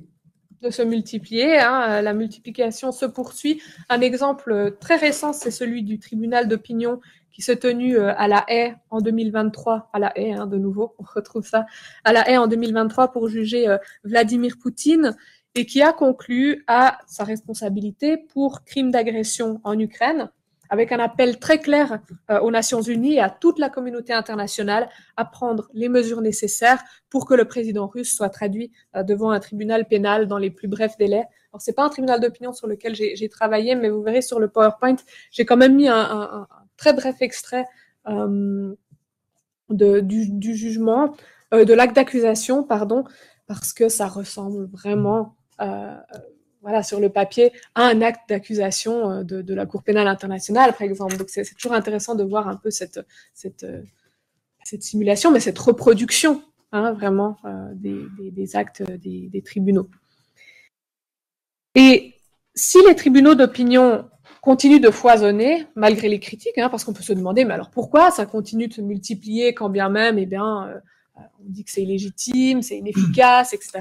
de se multiplier, hein, la multiplication se poursuit. Un exemple très récent, c'est celui du tribunal d'opinion qui s'est tenu à La Haye en 2023, à La Haye, hein, de nouveau, on retrouve ça, à La Haye en 2023 pour juger Vladimir Poutine, et qui a conclu à sa responsabilité pour crime d'agression en Ukraine, avec un appel très clair aux Nations Unies et à toute la communauté internationale à prendre les mesures nécessaires pour que le président russe soit traduit devant un tribunal pénal dans les plus brefs délais. Alors, c'est pas un tribunal d'opinion sur lequel j'ai travaillé, mais vous verrez sur le PowerPoint, j'ai quand même mis un très bref extrait du jugement, de l'acte d'accusation, pardon, parce que ça ressemble vraiment voilà, sur le papier, à un acte d'accusation de la Cour pénale internationale, par exemple. Donc, c'est toujours intéressant de voir un peu cette simulation, mais cette reproduction, hein, vraiment, des actes des tribunaux. Et si les tribunaux d'opinion continuent de foisonner, malgré les critiques, hein, parce qu'on peut se demander, mais alors pourquoi ça continue de se multiplier, quand bien même, eh bien, on dit que c'est illégitime, c'est inefficace, etc.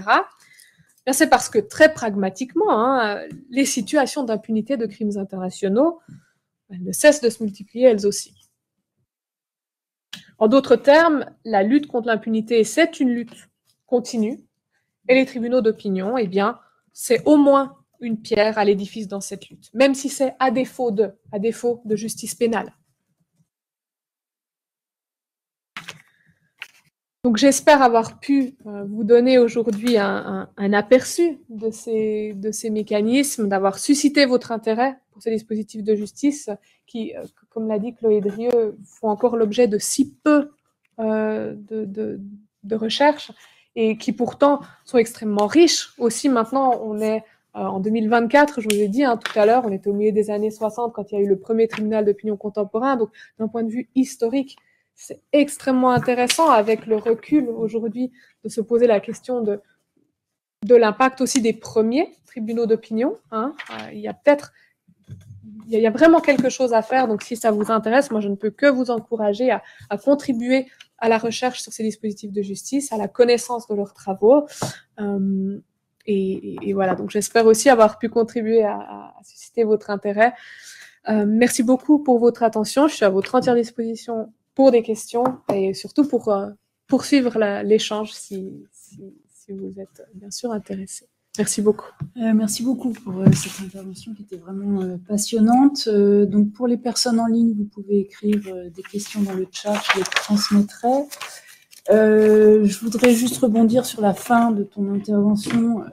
C'est parce que très pragmatiquement, hein, les situations d'impunité de crimes internationaux, elles ne cessent de se multiplier elles aussi. En d'autres termes, la lutte contre l'impunité, c'est une lutte continue, et les tribunaux d'opinion, eh bien, c'est au moins une pierre à l'édifice dans cette lutte, même si c'est à défaut de justice pénale. Donc j'espère avoir pu vous donner aujourd'hui un aperçu de ces mécanismes, d'avoir suscité votre intérêt pour ces dispositifs de justice qui, comme l'a dit Chloé Drieux, font encore l'objet de si peu de recherches et qui pourtant sont extrêmement riches. Aussi maintenant, on est en 2024, je vous ai dit hein, tout à l'heure, on était au milieu des années 60 quand il y a eu le premier tribunal d'opinion contemporain, donc d'un point de vue historique, c'est extrêmement intéressant avec le recul aujourd'hui de se poser la question de l'impact aussi des premiers tribunaux d'opinion. Hein. Il y a vraiment quelque chose à faire, donc si ça vous intéresse, moi je ne peux que vous encourager à contribuer à la recherche sur ces dispositifs de justice, à la connaissance de leurs travaux. Et voilà, donc j'espère aussi avoir pu contribuer à susciter votre intérêt. Merci beaucoup pour votre attention, je suis à votre entière disposition pour des questions et surtout pour poursuivre l'échange si vous êtes bien sûr intéressé. Merci beaucoup. Merci beaucoup pour cette intervention qui était vraiment passionnante. Donc pour les personnes en ligne, vous pouvez écrire des questions dans le chat, je les transmettrai. Je voudrais juste rebondir sur la fin de ton intervention.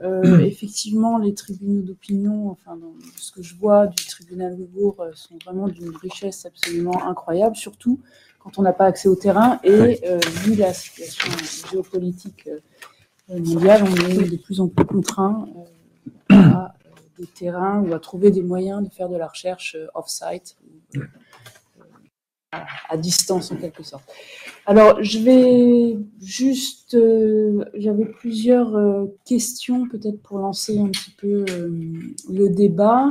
Effectivement, les tribunaux d'opinion, enfin, dans ce que je vois du tribunal de Bourg, sont vraiment d'une richesse absolument incroyable, surtout quand on n'a pas accès au terrain et vu la situation géopolitique mondiale, on est de plus en plus contraint à des terrains ou à trouver des moyens de faire de la recherche off-site, à distance en quelque sorte. Alors, je vais juste... j'avais plusieurs questions peut-être pour lancer un petit peu le débat.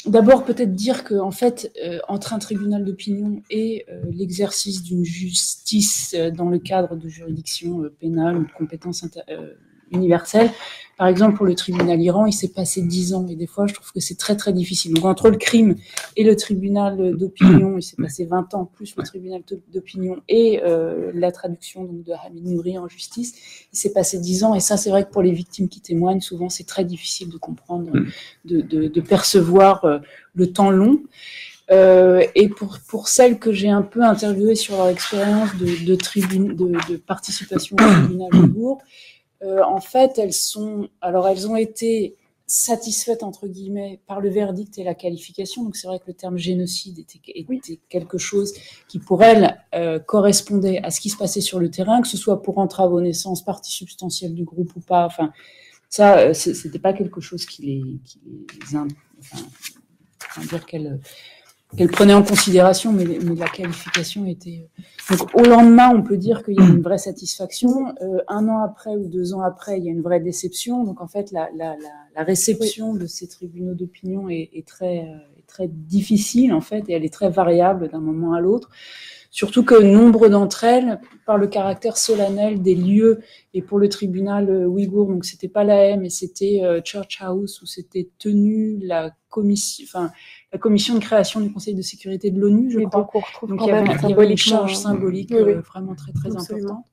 D'abord, peut-être dire que, en fait, entre un tribunal d'opinion et l'exercice d'une justice dans le cadre de juridiction pénale ou de compétences universelles, par exemple, pour le tribunal Iran, il s'est passé 10 ans, et des fois, je trouve que c'est très, très difficile. Donc, entre le crime et le tribunal d'opinion, il s'est passé 20 ans, plus le tribunal d'opinion et la traduction donc, de Hamid Nouri en justice, il s'est passé 10 ans, et ça, c'est vrai que pour les victimes qui témoignent, souvent, c'est très difficile de comprendre, de percevoir le temps long. Et pour celles que j'ai un peu interviewées sur leur expérience de participation au tribunal de Bourg, en fait, elles ont été satisfaites, entre guillemets, par le verdict et la qualification. Donc, c'est vrai que le terme génocide était quelque chose qui, pour elles, correspondait à ce qui se passait sur le terrain, que ce soit pour entrave aux naissances, partie substantielle du groupe ou pas. Enfin, ça, c'était pas quelque chose qui les dire qu'elle prenait en considération, mais la qualification était... Donc, au lendemain, on peut dire qu'il y a une vraie satisfaction. 1 an après ou 2 ans après, il y a une vraie déception. Donc, en fait, la réception de ces tribunaux d'opinion est très difficile, en fait, et elle est très variable d'un moment à l'autre. Surtout que nombre d'entre elles, par le caractère solennel des lieux, et pour le tribunal ouïghour, donc c'était pas l'AM, mais c'était Church House, où c'était tenu la commission de création du Conseil de sécurité de l'ONU, je crois. Donc on retrouve donc quand il y même avait une charge symbolique vraiment très Absolument.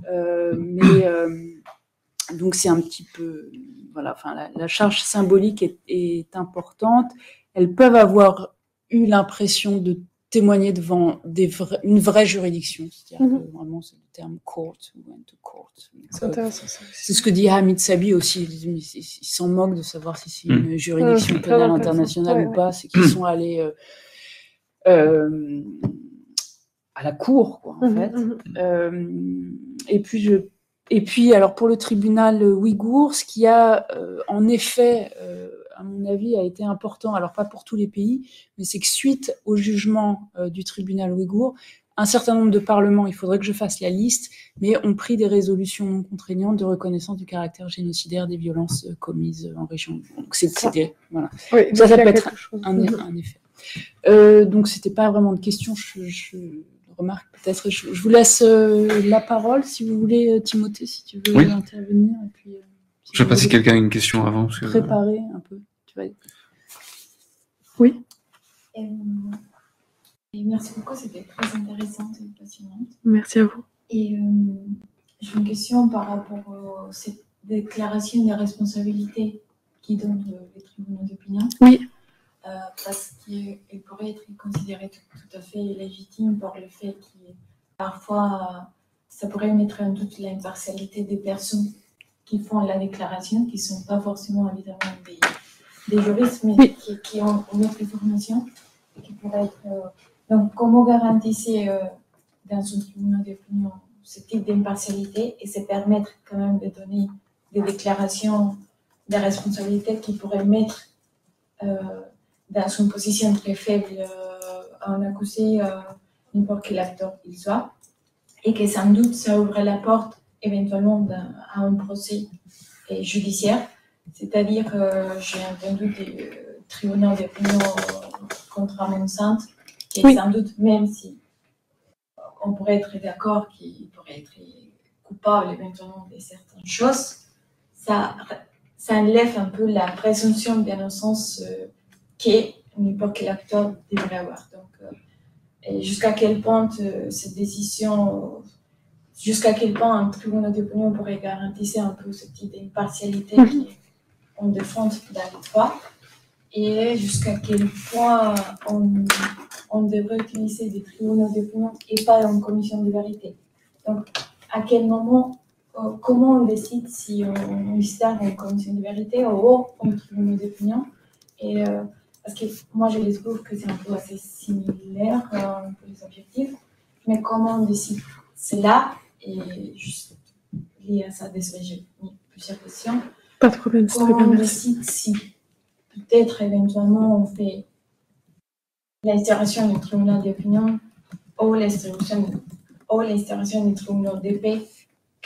importante. Donc c'est un petit peu... Voilà, la charge symbolique est importante. Elles peuvent avoir eu l'impression de témoigner devant une vraie juridiction, c'est-à-dire que vraiment c'est le terme court, went to court. C'est intéressant ça aussi. C'est ce que dit Hamid Sabi aussi, il s'en moque de savoir si c'est une juridiction pénale internationale ou pas, c'est qu'ils sont allés à la cour, quoi, en fait. Et puis, alors pour le tribunal ouïghour, ce qui a en effet, à mon avis, a été important, alors pas pour tous les pays, mais c'est que suite au jugement du tribunal ouïghour, un certain nombre de parlements, il faudrait que je fasse la liste, mais ont pris des résolutions non contraignantes de reconnaissance du caractère génocidaire des violences commises en région. Donc c'était voilà. Oui, ça peut être un effet. Donc c'était pas vraiment de question. Je remarque peut-être. Je vous laisse la parole si vous voulez, Timothée, si tu veux intervenir. Et puis, si je sais pas si quelqu'un a une question avant. Parce que... Préparer un peu. Tu vas... Oui. Et merci beaucoup, c'était très intéressant et passionnant. Merci à vous. Et j'ai une question par rapport à cette déclaration des responsabilités qui donne les tribunaux d'opinion. Oui. Parce qu'elle pourrait être considérée tout à fait légitime pour le fait que parfois ça pourrait mettre en doute l'impartialité des personnes qui font la déclaration, qui ne sont pas forcément évidemment des juristes, mais qui ont une autre formation, et qui pourraient être... Donc, comment garantir dans un tribunal d'opinion ce type d'impartialité et se permettre quand même de donner des déclarations de responsabilité qui pourraient mettre dans une position très faible à un accusé, n'importe quel acteur qu'il soit, et que sans doute ça ouvre la porte éventuellement à un procès judiciaire. C'est-à-dire, j'ai entendu des tribunaux d'opinion contre un même centre, et sans doute, même si on pourrait être d'accord qu'il pourrait être coupable éventuellement de certaines choses, ça enlève un peu la présomption d'innocence que n'importe quel acteur devrait avoir. Donc, et jusqu'à quel point cette décision, jusqu'à quel point un tribunal d'opinion pourrait garantir un peu ce type d'impartialité qu'on défend dans les droits, et jusqu'à quel point on devrait utiliser des tribunaux d'opinion et pas une commission de vérité. Donc, à quel moment, comment on décide si on installe une commission de vérité ou un tribunal d'opinion? Et parce que moi, je trouve que c'est un peu assez similaire, un peu les objectifs, mais comment on décide cela? Et juste lié à ça, désolé, j'ai mis plusieurs questions. Pas de problème, c'est très bien, merci. Comment on merci. décide si peut-être éventuellement on fait l'instauration du tribunal d'opinion ou l'instauration du tribunal de paix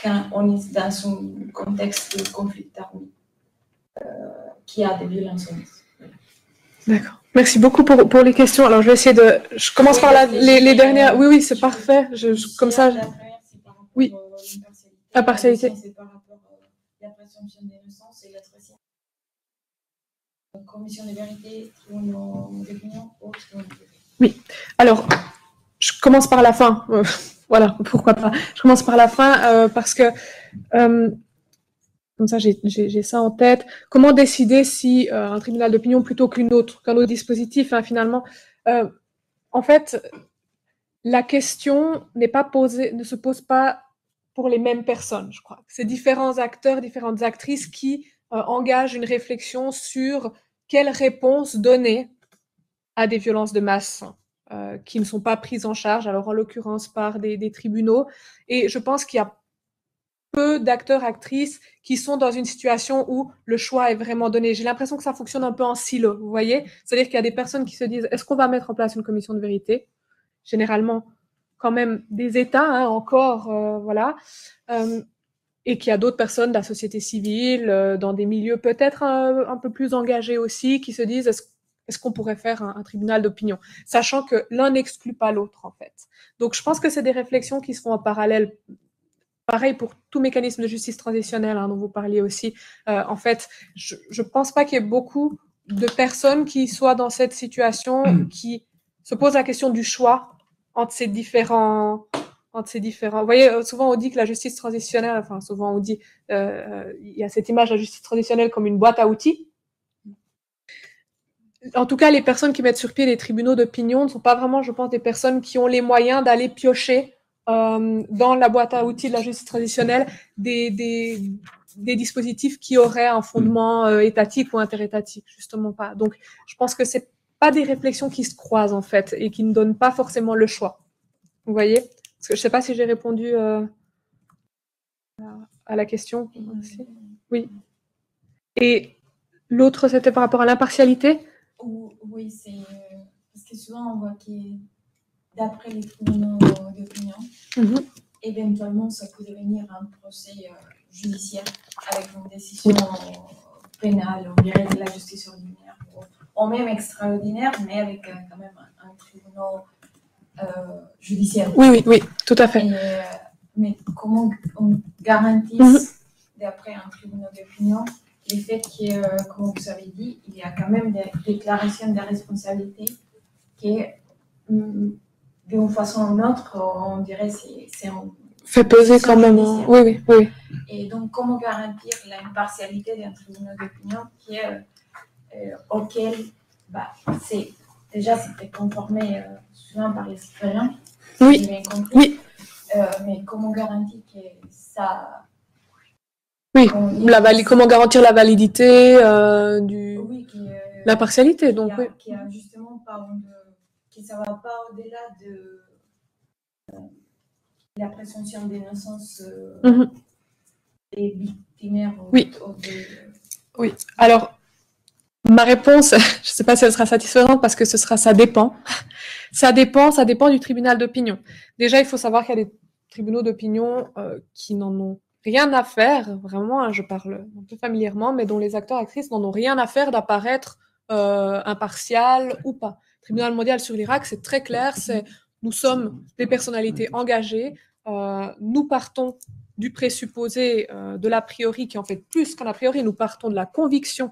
quand on est dans un contexte de conflit d'armée qui a des violences. D'accord. Merci beaucoup pour les questions. Alors, je vais essayer de... Je commence par les dernières... Oui, c'est parfait. Comme ça... Oui. Impartialité. C'est par rapport à la présomption d'innocence et la troisième. Commission de vérité, tribunal d'opinion ou tribunal de paix. Oui. Alors, je commence par la fin. Voilà, pourquoi pas. Je commence par la fin parce que... Comme ça, j'ai ça en tête. Comment décider si un tribunal d'opinion plutôt qu'un autre dispositif, finalement, en fait, la question ne se pose pas pour les mêmes personnes, je crois. C'est différents acteurs, différentes actrices qui engagent une réflexion sur quelle réponse donner à des violences de masse qui ne sont pas prises en charge, alors en l'occurrence par des tribunaux. Et je pense qu'il y a peu d'acteurs, actrices qui sont dans une situation où le choix est vraiment donné. J'ai l'impression que ça fonctionne un peu en silo, vous voyez? C'est-à-dire qu'il y a des personnes qui se disent, est-ce qu'on va mettre en place une commission de vérité? Généralement, quand même, des États, hein, encore, voilà. Et qu'il y a d'autres personnes de la société civile, dans des milieux peut-être un peu plus engagés aussi, qui se disent, est-ce qu'on pourrait faire un tribunal d'opinion? Sachant que l'un n'exclut pas l'autre, en fait. Donc, je pense que c'est des réflexions qui se font en parallèle. Pareil pour tout mécanisme de justice transitionnelle, hein, dont vous parliez aussi. En fait, je ne pense pas qu'il y ait beaucoup de personnes qui soient dans cette situation, qui se posent la question du choix entre ces différents... Vous voyez, souvent on dit que la justice transitionnelle, enfin souvent on dit, il y a cette image de la justice transitionnelle comme une boîte à outils. En tout cas, les personnes qui mettent sur pied les tribunaux d'opinion ne sont pas vraiment, je pense, des personnes qui ont les moyens d'aller piocher dans la boîte à outils de la justice traditionnelle des dispositifs qui auraient un fondement étatique ou interétatique, justement pas. Donc, je pense que c'est pas des réflexions qui se croisent, en fait, et qui ne donnent pas forcément le choix. Vous voyez? Parce que je sais pas si j'ai répondu à la question. Oui. Et l'autre, c'était par rapport à l'impartialité? Oui, c'est parce que souvent on voit que d'après les tribunaux d'opinion, éventuellement ça peut devenir un procès judiciaire avec une décision pénale, on dirait de la justice ordinaire, ou même extraordinaire, mais avec quand même un tribunal judiciaire. Oui, tout à fait. Mais comment on garantisse, d'après un tribunal d'opinion, le fait que, comme vous avez dit, il y a quand même des déclarations de responsabilité qui, d'une façon ou d'une autre, on dirait c'est fait peser quand même. Oui. Et donc, comment garantir l'impartialité d'un tribunal d'opinion qui est, auquel c'était conformé souvent par les citoyens, si j'ai bien compris. Oui. Mais comment garantir que ça... Oui, comment garantir la validité l'impartialité, donc oui. Qui a justement pas que ça va pas au-delà de la présomption d'innocence des victimaires. Oui. Alors, ma réponse, je ne sais pas si elle sera satisfaisante parce que ça dépend. Ça dépend du tribunal d'opinion. Déjà, il faut savoir qu'il y a des tribunaux d'opinion qui n'en ont rien à faire, vraiment, hein, je parle un peu familièrement, mais dont les acteurs actrices n'en ont rien à faire d'apparaître impartial ou pas. Le tribunal mondial sur l'Irak, c'est très clair, nous sommes des personnalités engagées, nous partons du présupposé de l'a priori, qui en fait plus qu'un a priori, nous partons de la conviction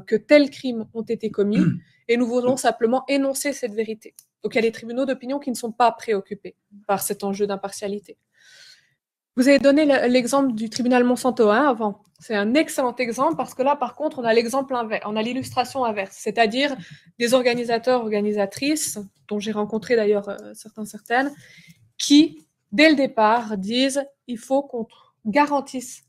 que tels crimes ont été commis, et nous voulons simplement énoncer cette vérité. Donc il y a des tribunaux d'opinion qui ne sont pas préoccupés par cet enjeu d'impartialité. Vous avez donné l'exemple du tribunal Monsanto avant. C'est un excellent exemple parce que là, par contre, on a l'exemple inverse, on a l'illustration inverse, c'est-à-dire des organisateurs, organisatrices, dont j'ai rencontré d'ailleurs certaines, qui, dès le départ, disent il faut qu'on garantisse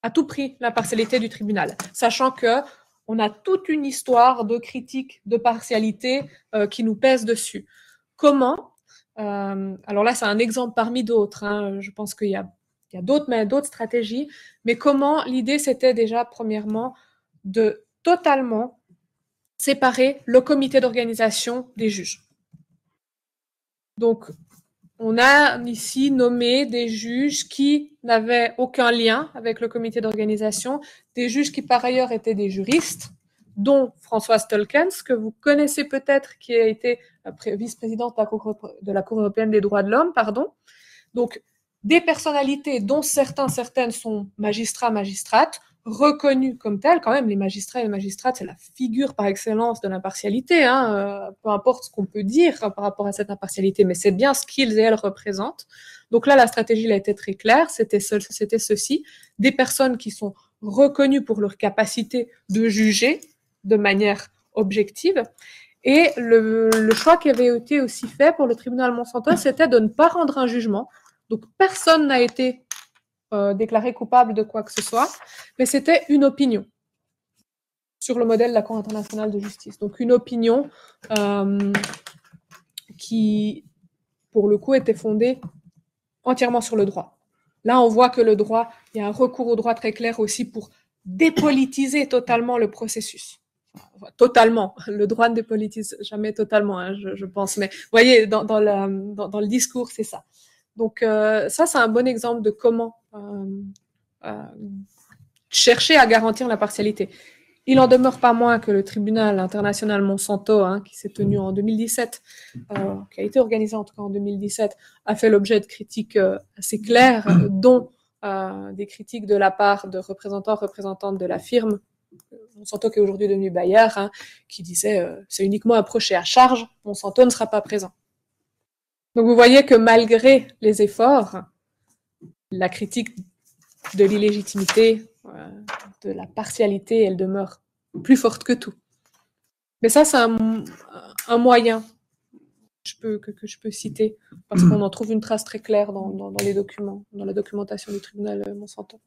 à tout prix l'impartialité du tribunal, sachant que on a toute une histoire de critique de partialité qui nous pèse dessus. Comment alors là, c'est un exemple parmi d'autres. Hein. Je pense qu'il y a d'autres stratégies. Mais comment l'idée, c'était déjà, premièrement, de totalement séparer le comité d'organisation des juges. Donc, on a ici nommé des juges qui n'avaient aucun lien avec le comité d'organisation, des juges qui, par ailleurs, étaient des juristes, dont Françoise Tolkens, que vous connaissez peut-être, qui a été vice-présidente de la Cour européenne des droits de l'homme, Donc, des personnalités dont certaines sont magistrates, reconnus comme tels. Quand même, les magistrats et les magistrates, c'est la figure par excellence de l'impartialité, peu importe ce qu'on peut dire par rapport à cette impartialité, mais c'est bien ce qu'ils et elles représentent. Donc là, la stratégie elle a été très claire, c'était ceci, des personnes qui sont reconnues pour leur capacité de juger de manière objective. Et le choix qui avait été aussi fait pour le tribunal Monsanto, c'était de ne pas rendre un jugement. Donc personne n'a été déclaré coupable de quoi que ce soit, mais c'était une opinion sur le modèle de la Cour internationale de justice. Donc une opinion qui, pour le coup, était fondée entièrement sur le droit. Là, on voit que le droit, il y a un recours au droit très clair aussi pour dépolitiser totalement le processus. Totalement. Le droit ne dépolitise jamais totalement, hein, je pense. Mais vous voyez, dans le discours, c'est ça. Donc ça, c'est un bon exemple de comment chercher à garantir l'impartialité. Il en demeure pas moins que le tribunal international Monsanto, hein, qui s'est tenu en 2017, qui a été organisé en tout cas en 2017, a fait l'objet de critiques assez claires, dont des critiques de la part de représentantes de la firme Monsanto, qui est aujourd'hui devenu Bayer, hein, qui disait c'est uniquement un procès à charge, Monsanto ne sera pas présent. Donc vous voyez que malgré les efforts, la critique de l'illégitimité, de la partialité, elle demeure plus forte que tout. Mais ça, c'est un moyen que je peux citer, parce qu'on en trouve une trace très claire dans les documents, dans la documentation du tribunal Monsanto.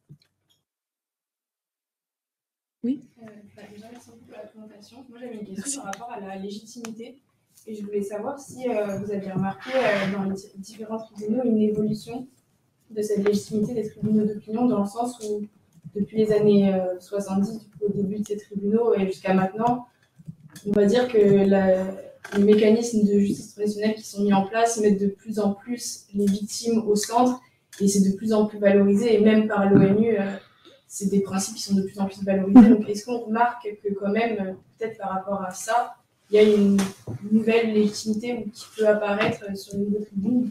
Oui. Déjà, merci beaucoup pour la présentation. Moi, j'avais une question par rapport à la légitimité. Et je voulais savoir si vous aviez remarqué dans les différents tribunaux une évolution de cette légitimité des tribunaux d'opinion, dans le sens où, depuis les années 70, au début de ces tribunaux et jusqu'à maintenant, on va dire que les mécanismes de justice traditionnelle qui sont mis en place mettent de plus en plus les victimes au centre, et c'est de plus en plus valorisé, et même par l'ONU, c'est des principes qui sont de plus en plus valorisés. Donc, est-ce qu'on remarque que quand même, peut-être par rapport à ça, il y a une nouvelle légitimité qui peut apparaître sur les nouveaux tribunaux?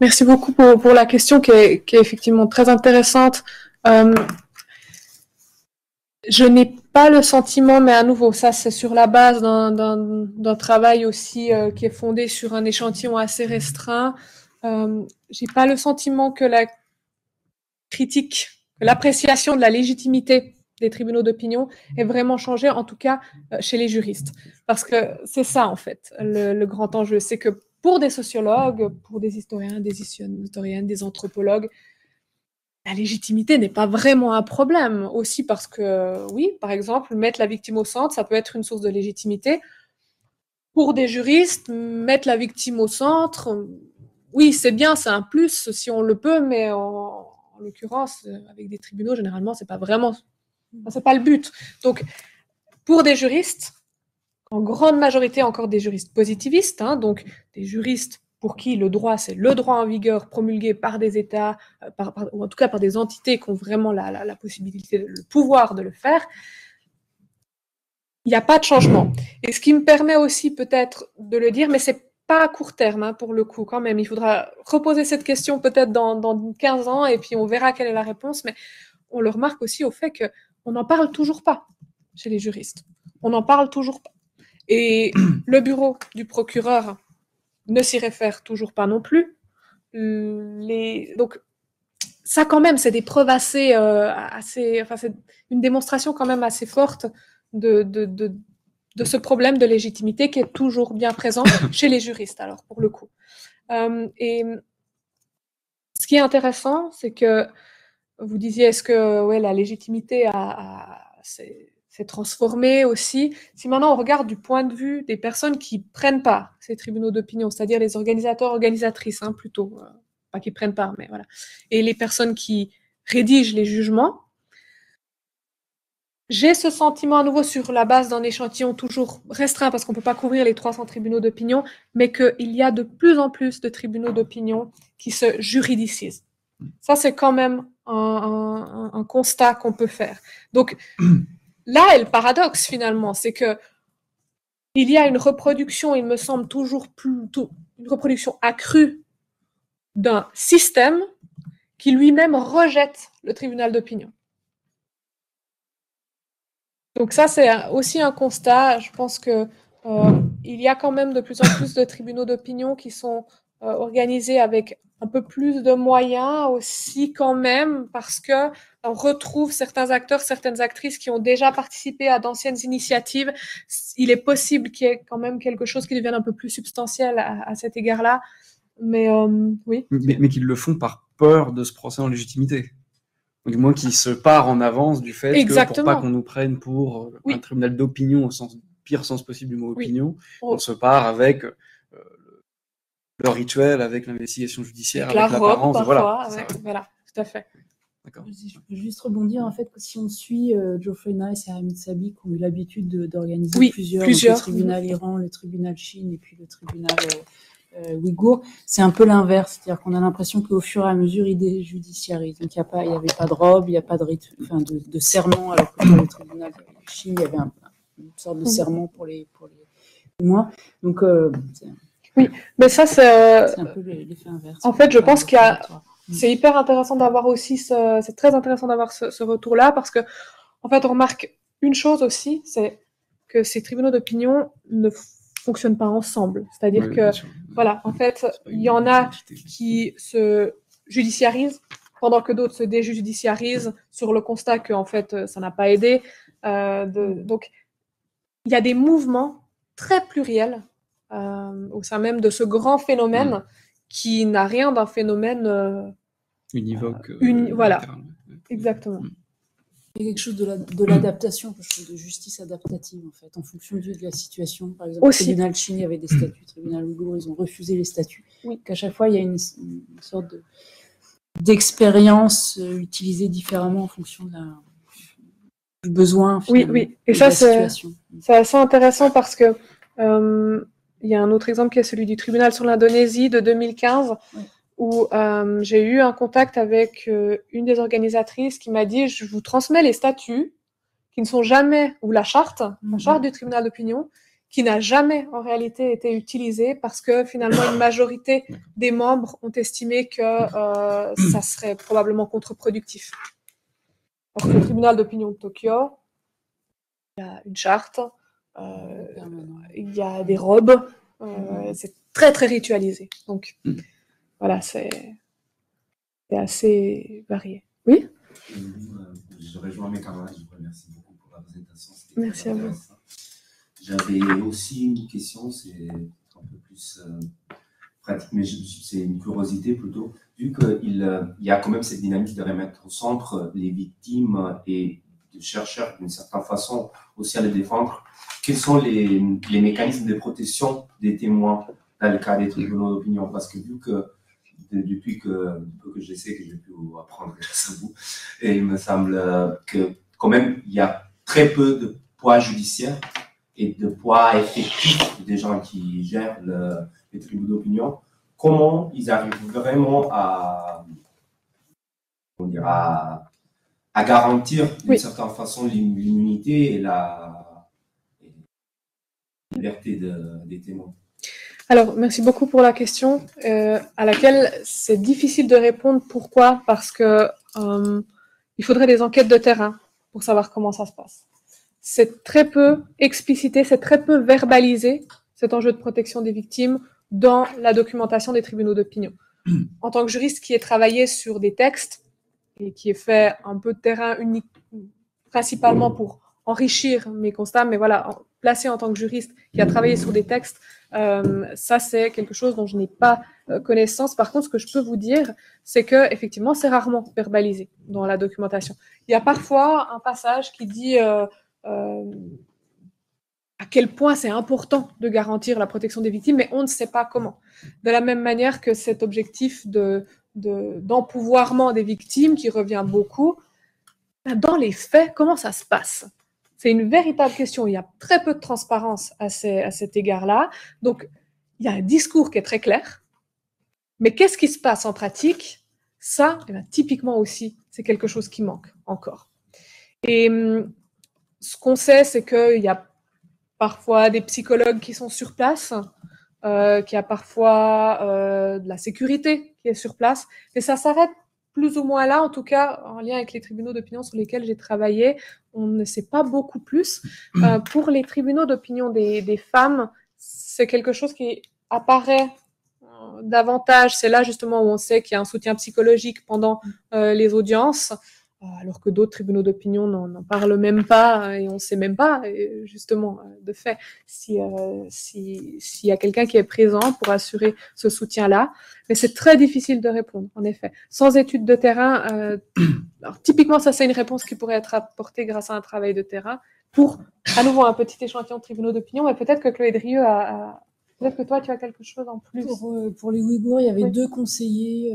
Merci beaucoup pour la question qui est effectivement très intéressante. Je n'ai pas le sentiment, mais à nouveau, ça c'est sur la base d'un travail aussi qui est fondé sur un échantillon assez restreint. J'ai pas le sentiment que la critique, que l'appréciation de la légitimité des tribunaux d'opinion ait vraiment changé, en tout cas chez les juristes. Parce que c'est ça, en fait, le grand enjeu. C'est que pour des sociologues, pour des historiens, des historiennes, des anthropologues, la légitimité n'est pas vraiment un problème. Aussi parce que, oui, par exemple, mettre la victime au centre, ça peut être une source de légitimité. Pour des juristes, mettre la victime au centre, oui, c'est bien, c'est un plus si on le peut, mais en l'occurrence, avec des tribunaux, généralement, c'est pas vraiment, c'est pas le but. Donc, pour des juristes, en grande majorité encore des juristes positivistes, hein, donc des juristes pour qui le droit, c'est le droit en vigueur promulgué par des États, ou en tout cas par des entités qui ont vraiment la possibilité, le pouvoir de le faire, il n'y a pas de changement. Et ce qui me permet aussi peut-être de le dire, mais c'est pas à court terme, hein, pour le coup, quand même. Il faudra reposer cette question peut-être dans 15 ans, et puis on verra quelle est la réponse, mais on le remarque aussi au fait qu'on n'en parle toujours pas chez les juristes. On n'en parle toujours pas. Et le bureau du procureur ne s'y réfère toujours pas non plus. Donc, ça quand même, c'est des preuves assez, enfin, c'est une démonstration quand même assez forte de ce problème de légitimité qui est toujours bien présent chez les juristes, alors, pour le coup. Et ce qui est intéressant, c'est que vous disiez, est-ce que ouais, la légitimité s'est transformée aussi? Si maintenant on regarde du point de vue des personnes qui prennent part ces tribunaux d'opinion, c'est-à-dire les organisateurs, organisatrices, hein, plutôt, pas qui prennent part, mais voilà, et les personnes qui rédigent les jugements, j'ai ce sentiment à nouveau sur la base d'un échantillon toujours restreint, parce qu'on ne peut pas couvrir les 300 tribunaux d'opinion, mais qu'il y a de plus en plus de tribunaux d'opinion qui se juridicisent. Ça, c'est quand même un constat qu'on peut faire. Donc, là est le paradoxe, finalement, c'est que il y a une reproduction, il me semble, une reproduction accrue d'un système qui lui-même rejette le tribunal d'opinion. Donc ça, c'est aussi un constat. Je pense que il y a quand même de plus en plus de tribunaux d'opinion qui sont organisés avec un peu plus de moyens aussi quand même, parce que on retrouve certains acteurs, certaines actrices qui ont déjà participé à d'anciennes initiatives. Il est possible qu'il y ait quand même quelque chose qui devienne un peu plus substantiel à cet égard-là. Mais oui. Mais qu'ils le font par peur de ce procès en légitimité. Du moins qu'ils se parent en avance du fait que pour pas qu'on nous prenne pour un tribunal d'opinion au pire sens possible du mot opinion, on se part avec le rituel avec l'investigation judiciaire, avec l'apparence. Parfois, voilà, tout à fait. D'accord. Je peux juste rebondir, en fait, que si on suit Geoffrey Nice et Hamid Sabi, qui ont eu l'habitude d'organiser plusieurs. Donc, le tribunal Iran, le tribunal Chine et puis le tribunal ouïghour, c'est un peu l'inverse, c'est-à-dire qu'on a l'impression qu'au fur et à mesure, ils déjudiciarisent. Donc, il n'y avait pas de robe, il n'y a pas de serment, alors que dans le tribunal Chine, il y avait une sorte de serment pour les témoins. Donc, oui, mais ça, c'est un peu l'effet inverse. En fait, je pense qu'il y a... C'est hyper intéressant d'avoir aussi c'est très intéressant d'avoir ce retour-là, parce que, en fait, on remarque une chose aussi, c'est que ces tribunaux d'opinion ne fonctionnent pas ensemble. C'est-à-dire que, voilà, en fait, il y en a qui se judiciarisent, pendant que d'autres se déjudiciarisent sur le constat que, en fait, ça n'a pas aidé. Donc, il y a des mouvements très pluriels au sein même de ce grand phénomène qui n'a rien d'un phénomène univoque. Voilà, exactement. Il y a quelque chose de l'adaptation, de justice adaptative, en fait, en fonction de la situation. Par exemple, aussi. Le tribunal Chine, il y avait des statuts, le tribunal ouïghour, ils ont refusé les statuts. Oui. Qu'à chaque fois, il y a une sorte d'expérience utilisée différemment en fonction du besoin. Oui. Et ça, c'est assez intéressant parce que il y a un autre exemple qui est celui du tribunal sur l'Indonésie de 2015, où j'ai eu un contact avec une des organisatrices qui m'a dit « Je vous transmets les statuts qui ne sont jamais, ou la charte du tribunal d'opinion, qui n'a jamais en réalité été utilisée parce que finalement une majorité des membres ont estimé que ça serait probablement contre-productif. » Alors que le tribunal d'opinion de Tokyo, il y a une charte, il y a des robes, c'est très très ritualisé. Donc voilà, c'est assez varié. Oui? Je rejoins mes camarades, je vous remercie beaucoup pour la présentation. Merci à vous. J'avais aussi une question, c'est un peu plus pratique, mais c'est une curiosité plutôt. Vu qu'il y a quand même cette dynamique de remettre au centre les victimes et de chercher d'une certaine façon aussi à les défendre, quels sont les mécanismes de protection des témoins dans le cas des tribunaux d'opinion? Parce que vu que depuis que je sais que j'ai pu apprendre grâce à vous, et il me semble que quand même il y a très peu de poids judiciaire et de poids effectif des gens qui gèrent les tribunaux d'opinion. Comment ils arrivent vraiment à garantir d'une certaine façon l'immunité et la liberté des témoins? Alors, merci beaucoup pour la question, à laquelle c'est difficile de répondre. Pourquoi? Parce que il faudrait des enquêtes de terrain pour savoir comment ça se passe. C'est très peu explicité, c'est très peu verbalisé, cet enjeu de protection des victimes, dans la documentation des tribunaux d'opinion. En tant que juriste qui est travaillé sur des textes et qui est fait un peu de terrain unique, principalement pour enrichir mes constats, mais voilà, placé en tant que juriste qui a travaillé sur des textes, ça c'est quelque chose dont je n'ai pas connaissance. Par contre, ce que je peux vous dire, c'est que effectivement, c'est rarement verbalisé dans la documentation. Il y a parfois un passage qui dit à quel point c'est important de garantir la protection des victimes, mais on ne sait pas comment. De la même manière que cet objectif d'empouvoirment des victimes qui revient beaucoup, dans les faits, comment ça se passe? C'est une véritable question. Il y a très peu de transparence à cet égard-là. Donc, il y a un discours qui est très clair. Mais qu'est-ce qui se passe en pratique? Ça, typiquement aussi, c'est quelque chose qui manque encore. Et ce qu'on sait, c'est qu'il y a parfois des psychologues qui sont sur place, qu'il y a parfois de la sécurité qui est sur place. Mais ça s'arrête plus ou moins là, en tout cas, en lien avec les tribunaux d'opinion sur lesquels j'ai travaillé, on ne sait pas beaucoup plus. Pour les tribunaux d'opinion des femmes, c'est quelque chose qui apparaît davantage. C'est là justement où on sait qu'il y a un soutien psychologique pendant les audiences, alors que d'autres tribunaux d'opinion n'en parlent même pas, et on ne sait même pas, justement, de fait, s'il y a quelqu'un qui est présent pour assurer ce soutien-là. Mais c'est très difficile de répondre, en effet. Sans études de terrain, alors, typiquement, ça, c'est une réponse qui pourrait être apportée grâce à un travail de terrain pour, à nouveau, un petit échantillon de tribunaux d'opinion, mais peut-être que Chloé Drieux a Peut-être que toi, tu as quelque chose en plus. Pour les Ouïghours, il y avait 2 conseillers,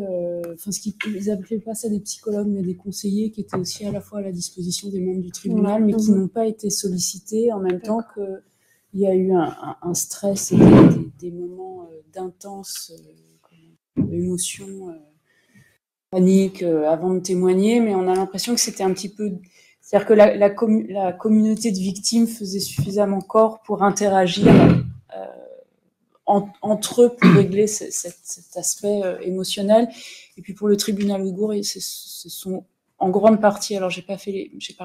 ils n'appelaient pas ça des psychologues, mais des conseillers qui étaient aussi à la fois à la disposition des membres du tribunal, mais qui n'ont pas été sollicités en même temps qu'il y a eu un stress et des moments d'intense émotion, panique avant de témoigner, mais on a l'impression que c'était un petit peu... C'est-à-dire que la communauté de victimes faisait suffisamment corps pour interagir entre eux pour régler cet aspect émotionnel. Et puis pour le tribunal ouïghour, ce sont en grande partie, alors j'ai pas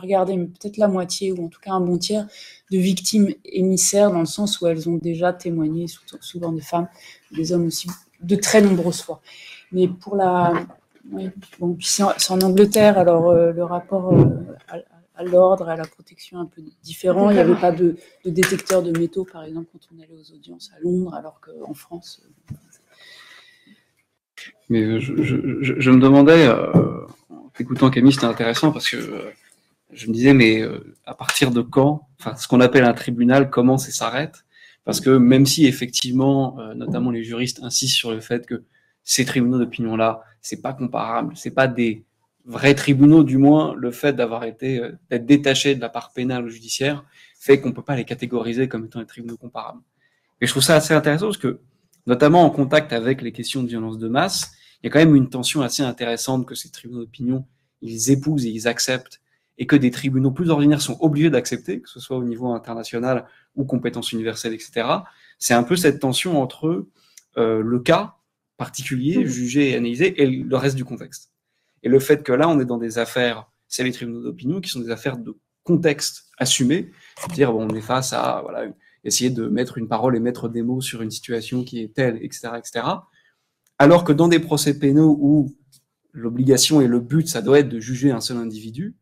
regardé, mais peut-être la moitié ou en tout cas un bon tiers de victimes émissaires, dans le sens où elles ont déjà témoigné, souvent des femmes, des hommes aussi, de très nombreuses fois. Mais pour c'est en Angleterre, alors le rapport à l'ordre et à la protection un peu différent. Il n'y avait pas de détecteur de métaux, par exemple, quand on allait aux audiences à Londres, alors qu'en France... Mais je me demandais, en t'écoutant Camille, c'était intéressant parce que je me disais, mais à partir de quand, ce qu'on appelle un tribunal commence et s'arrête? Parce que même si effectivement, notamment les juristes insistent sur le fait que ces tribunaux d'opinion-là, c'est pas comparable, c'est pas des vrais tribunaux, du moins le fait d'être détaché de la part pénale ou judiciaire fait qu'on peut pas les catégoriser comme étant des tribunaux comparables. Et je trouve ça assez intéressant parce que, notamment en contact avec les questions de violence de masse, il y a quand même une tension assez intéressante que ces tribunaux d'opinion, ils épousent et ils acceptent, et que des tribunaux plus ordinaires sont obligés d'accepter, que ce soit au niveau international ou compétences universelles, etc. C'est un peu cette tension entre le cas particulier, jugé et analysé, et le reste du contexte. Et le fait que là, on est dans des affaires, c'est les tribunaux d'opinion, qui sont des affaires de contexte assumé, c'est-à-dire on est face à essayer de mettre une parole et mettre des mots sur une situation qui est telle, etc., etc. Alors que dans des procès pénaux où l'obligation et le but, ça doit être de juger un seul individu,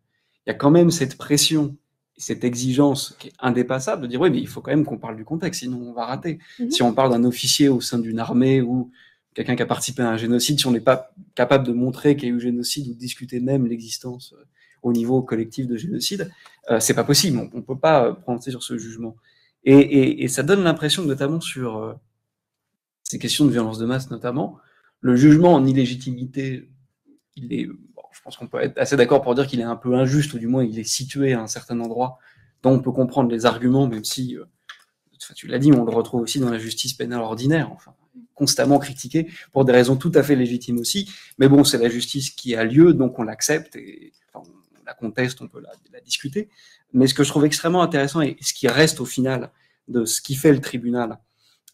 il y a quand même cette pression, cette exigence qui est indépassable de dire oui, mais il faut quand même qu'on parle du contexte, sinon on va rater. Si on parle d'un officier au sein d'une armée ou quelqu'un qui a participé à un génocide, si on n'est pas capable de montrer qu'il y a eu génocide ou de discuter même l'existence au niveau collectif de génocide, c'est pas possible. On peut pas prononcer sur ce jugement. Et ça donne l'impression que, notamment sur ces questions de violence de masse, notamment, le jugement en illégitimité, je pense qu'on peut être assez d'accord pour dire qu'il est un peu injuste, ou du moins il est situé à un certain endroit dont on peut comprendre les arguments, même si, tu l'as dit, on le retrouve aussi dans la justice pénale ordinaire, constamment critiqué pour des raisons tout à fait légitimes aussi. Mais bon, c'est la justice qui a lieu, donc on l'accepte, et on la conteste, on peut la discuter. Mais ce que je trouve extrêmement intéressant, et ce qui reste au final de ce qui fait le tribunal,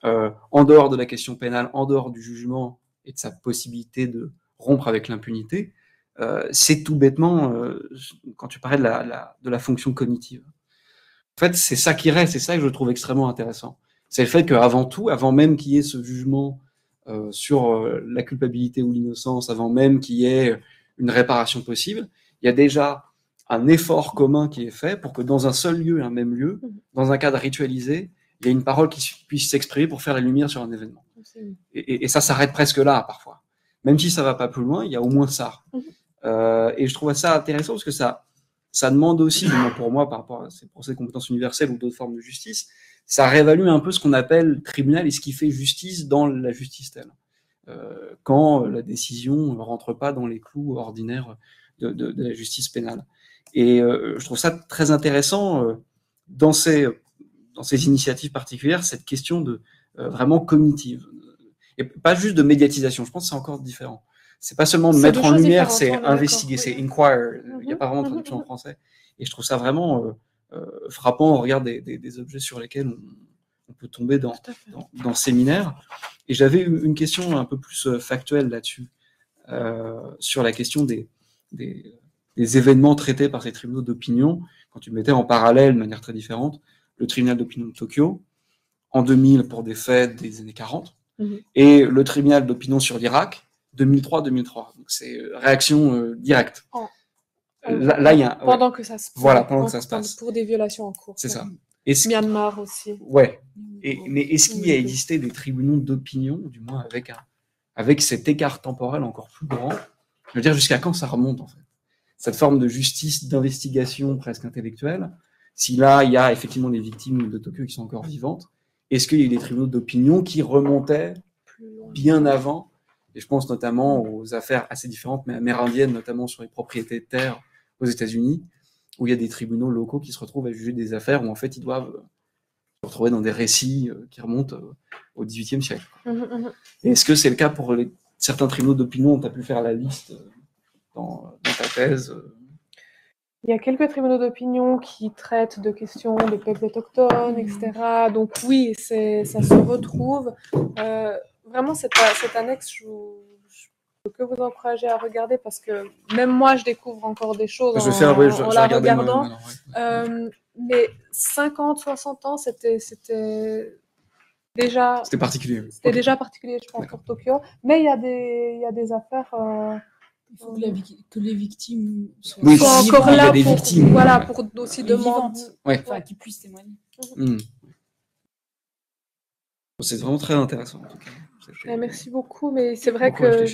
en dehors de la question pénale, en dehors du jugement et de sa possibilité de rompre avec l'impunité, c'est tout bêtement, quand tu parlais de la fonction cognitive. En fait, c'est ça qui reste, c'est ça que je trouve extrêmement intéressant. C'est le fait qu'avant tout, avant même qu'il y ait ce jugement sur la culpabilité ou l'innocence, avant même qu'il y ait une réparation possible, il y a déjà un effort commun qui est fait pour que dans un seul lieu, un même lieu, dans un cadre ritualisé, il y ait une parole qui puisse s'exprimer pour faire la lumière sur un événement. Et ça s'arrête presque là, parfois. Même si ça va pas plus loin, il y a au moins ça. Et je trouve ça intéressant parce que ça demande aussi, pour moi, par rapport à ces procès de compétences universelles ou d'autres formes de justice, ça réévalue un peu ce qu'on appelle tribunal et ce qui fait justice dans la justice telle. Quand la décision ne rentre pas dans les clous ordinaires de la justice pénale. Et je trouve ça très intéressant dans ces initiatives particulières, cette question de vraiment cognitive. Et pas juste de médiatisation, je pense que c'est encore différent. C'est pas seulement de mettre en lumière, c'est investiguer, c'est inquire. Il n'y a pas vraiment de traduction en français. Et je trouve ça vraiment frappant au regard des objets sur lesquels on peut tomber dans le séminaire. Et j'avais une question un peu plus factuelle là-dessus, sur la question des événements traités par ces tribunaux d'opinion, quand tu mettais en parallèle, de manière très différente, le tribunal d'opinion de Tokyo, en 2000 pour des faits des années 40, et le tribunal d'opinion sur l'Irak, 2003-2003. Donc c'est réaction directe. Là, il y a pendant que ça se passe. Voilà, pendant que ça se passe. Pour des violations en cours. C'est ça. Myanmar aussi. Ouais. Mais est-ce qu'il y a existé des tribunaux d'opinion, du moins avec cet écart temporel encore plus grand? Je veux dire, jusqu'à quand ça remonte, en fait? Cette forme de justice, d'investigation presque intellectuelle. Si là, il y a effectivement des victimes de Tokyo qui sont encore vivantes, est-ce qu'il y a eu des tribunaux d'opinion qui remontaient bien avant? Et je pense notamment aux affaires assez différentes, mais amérindiennes, notamment sur les propriétés de terre aux États-Unis, où il y a des tribunaux locaux qui se retrouvent à juger des affaires où en fait ils doivent se retrouver dans des récits qui remontent au XVIIIe siècle. Et est-ce que c'est le cas pour certains tribunaux d'opinion? Tu as pu faire la liste dans ta thèse? Il y a quelques tribunaux d'opinion qui traitent de questions de peuples autochtones, etc. Donc oui, ça se retrouve. Vraiment, cette annexe, je peux que vous encourager à regarder parce que même moi, je découvre encore des choses en la regardant. Mais 50, 60 ans, c'était déjà... C'était particulier. C'était déjà particulier, je pense, pour Tokyo. Mais il y a des affaires... il faut que les victimes soient encore là pour, pour aussi demander... Enfin, qu'ils puissent témoigner. C'est vraiment très intéressant, en tout cas. Merci beaucoup, mais c'est vrai que...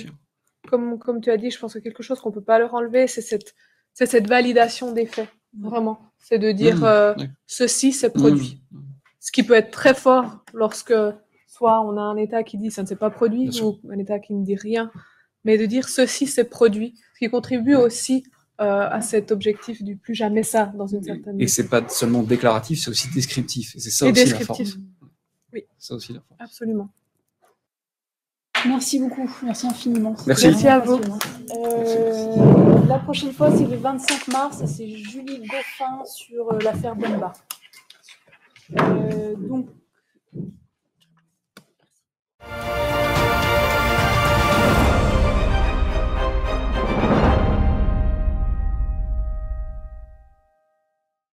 Comme tu as dit, je pense que quelque chose qu'on ne peut pas leur enlever, c'est cette validation des faits, vraiment. C'est de dire ceci, c'est produit. Ce qui peut être très fort lorsque soit on a un État qui dit ça ne s'est pas produit, ou un État qui ne dit rien, mais de dire ceci, c'est produit, ce qui contribue aussi à cet objectif du plus jamais ça, dans une certaine... Et c'est pas seulement déclaratif, c'est aussi descriptif. Et c'est ça aussi la force. Oui, ça aussi la force. Absolument. Merci beaucoup, merci infiniment. Merci à vous. La prochaine fois, c'est le 25 mars, c'est Julie Goffin sur l'affaire Bemba. Donc,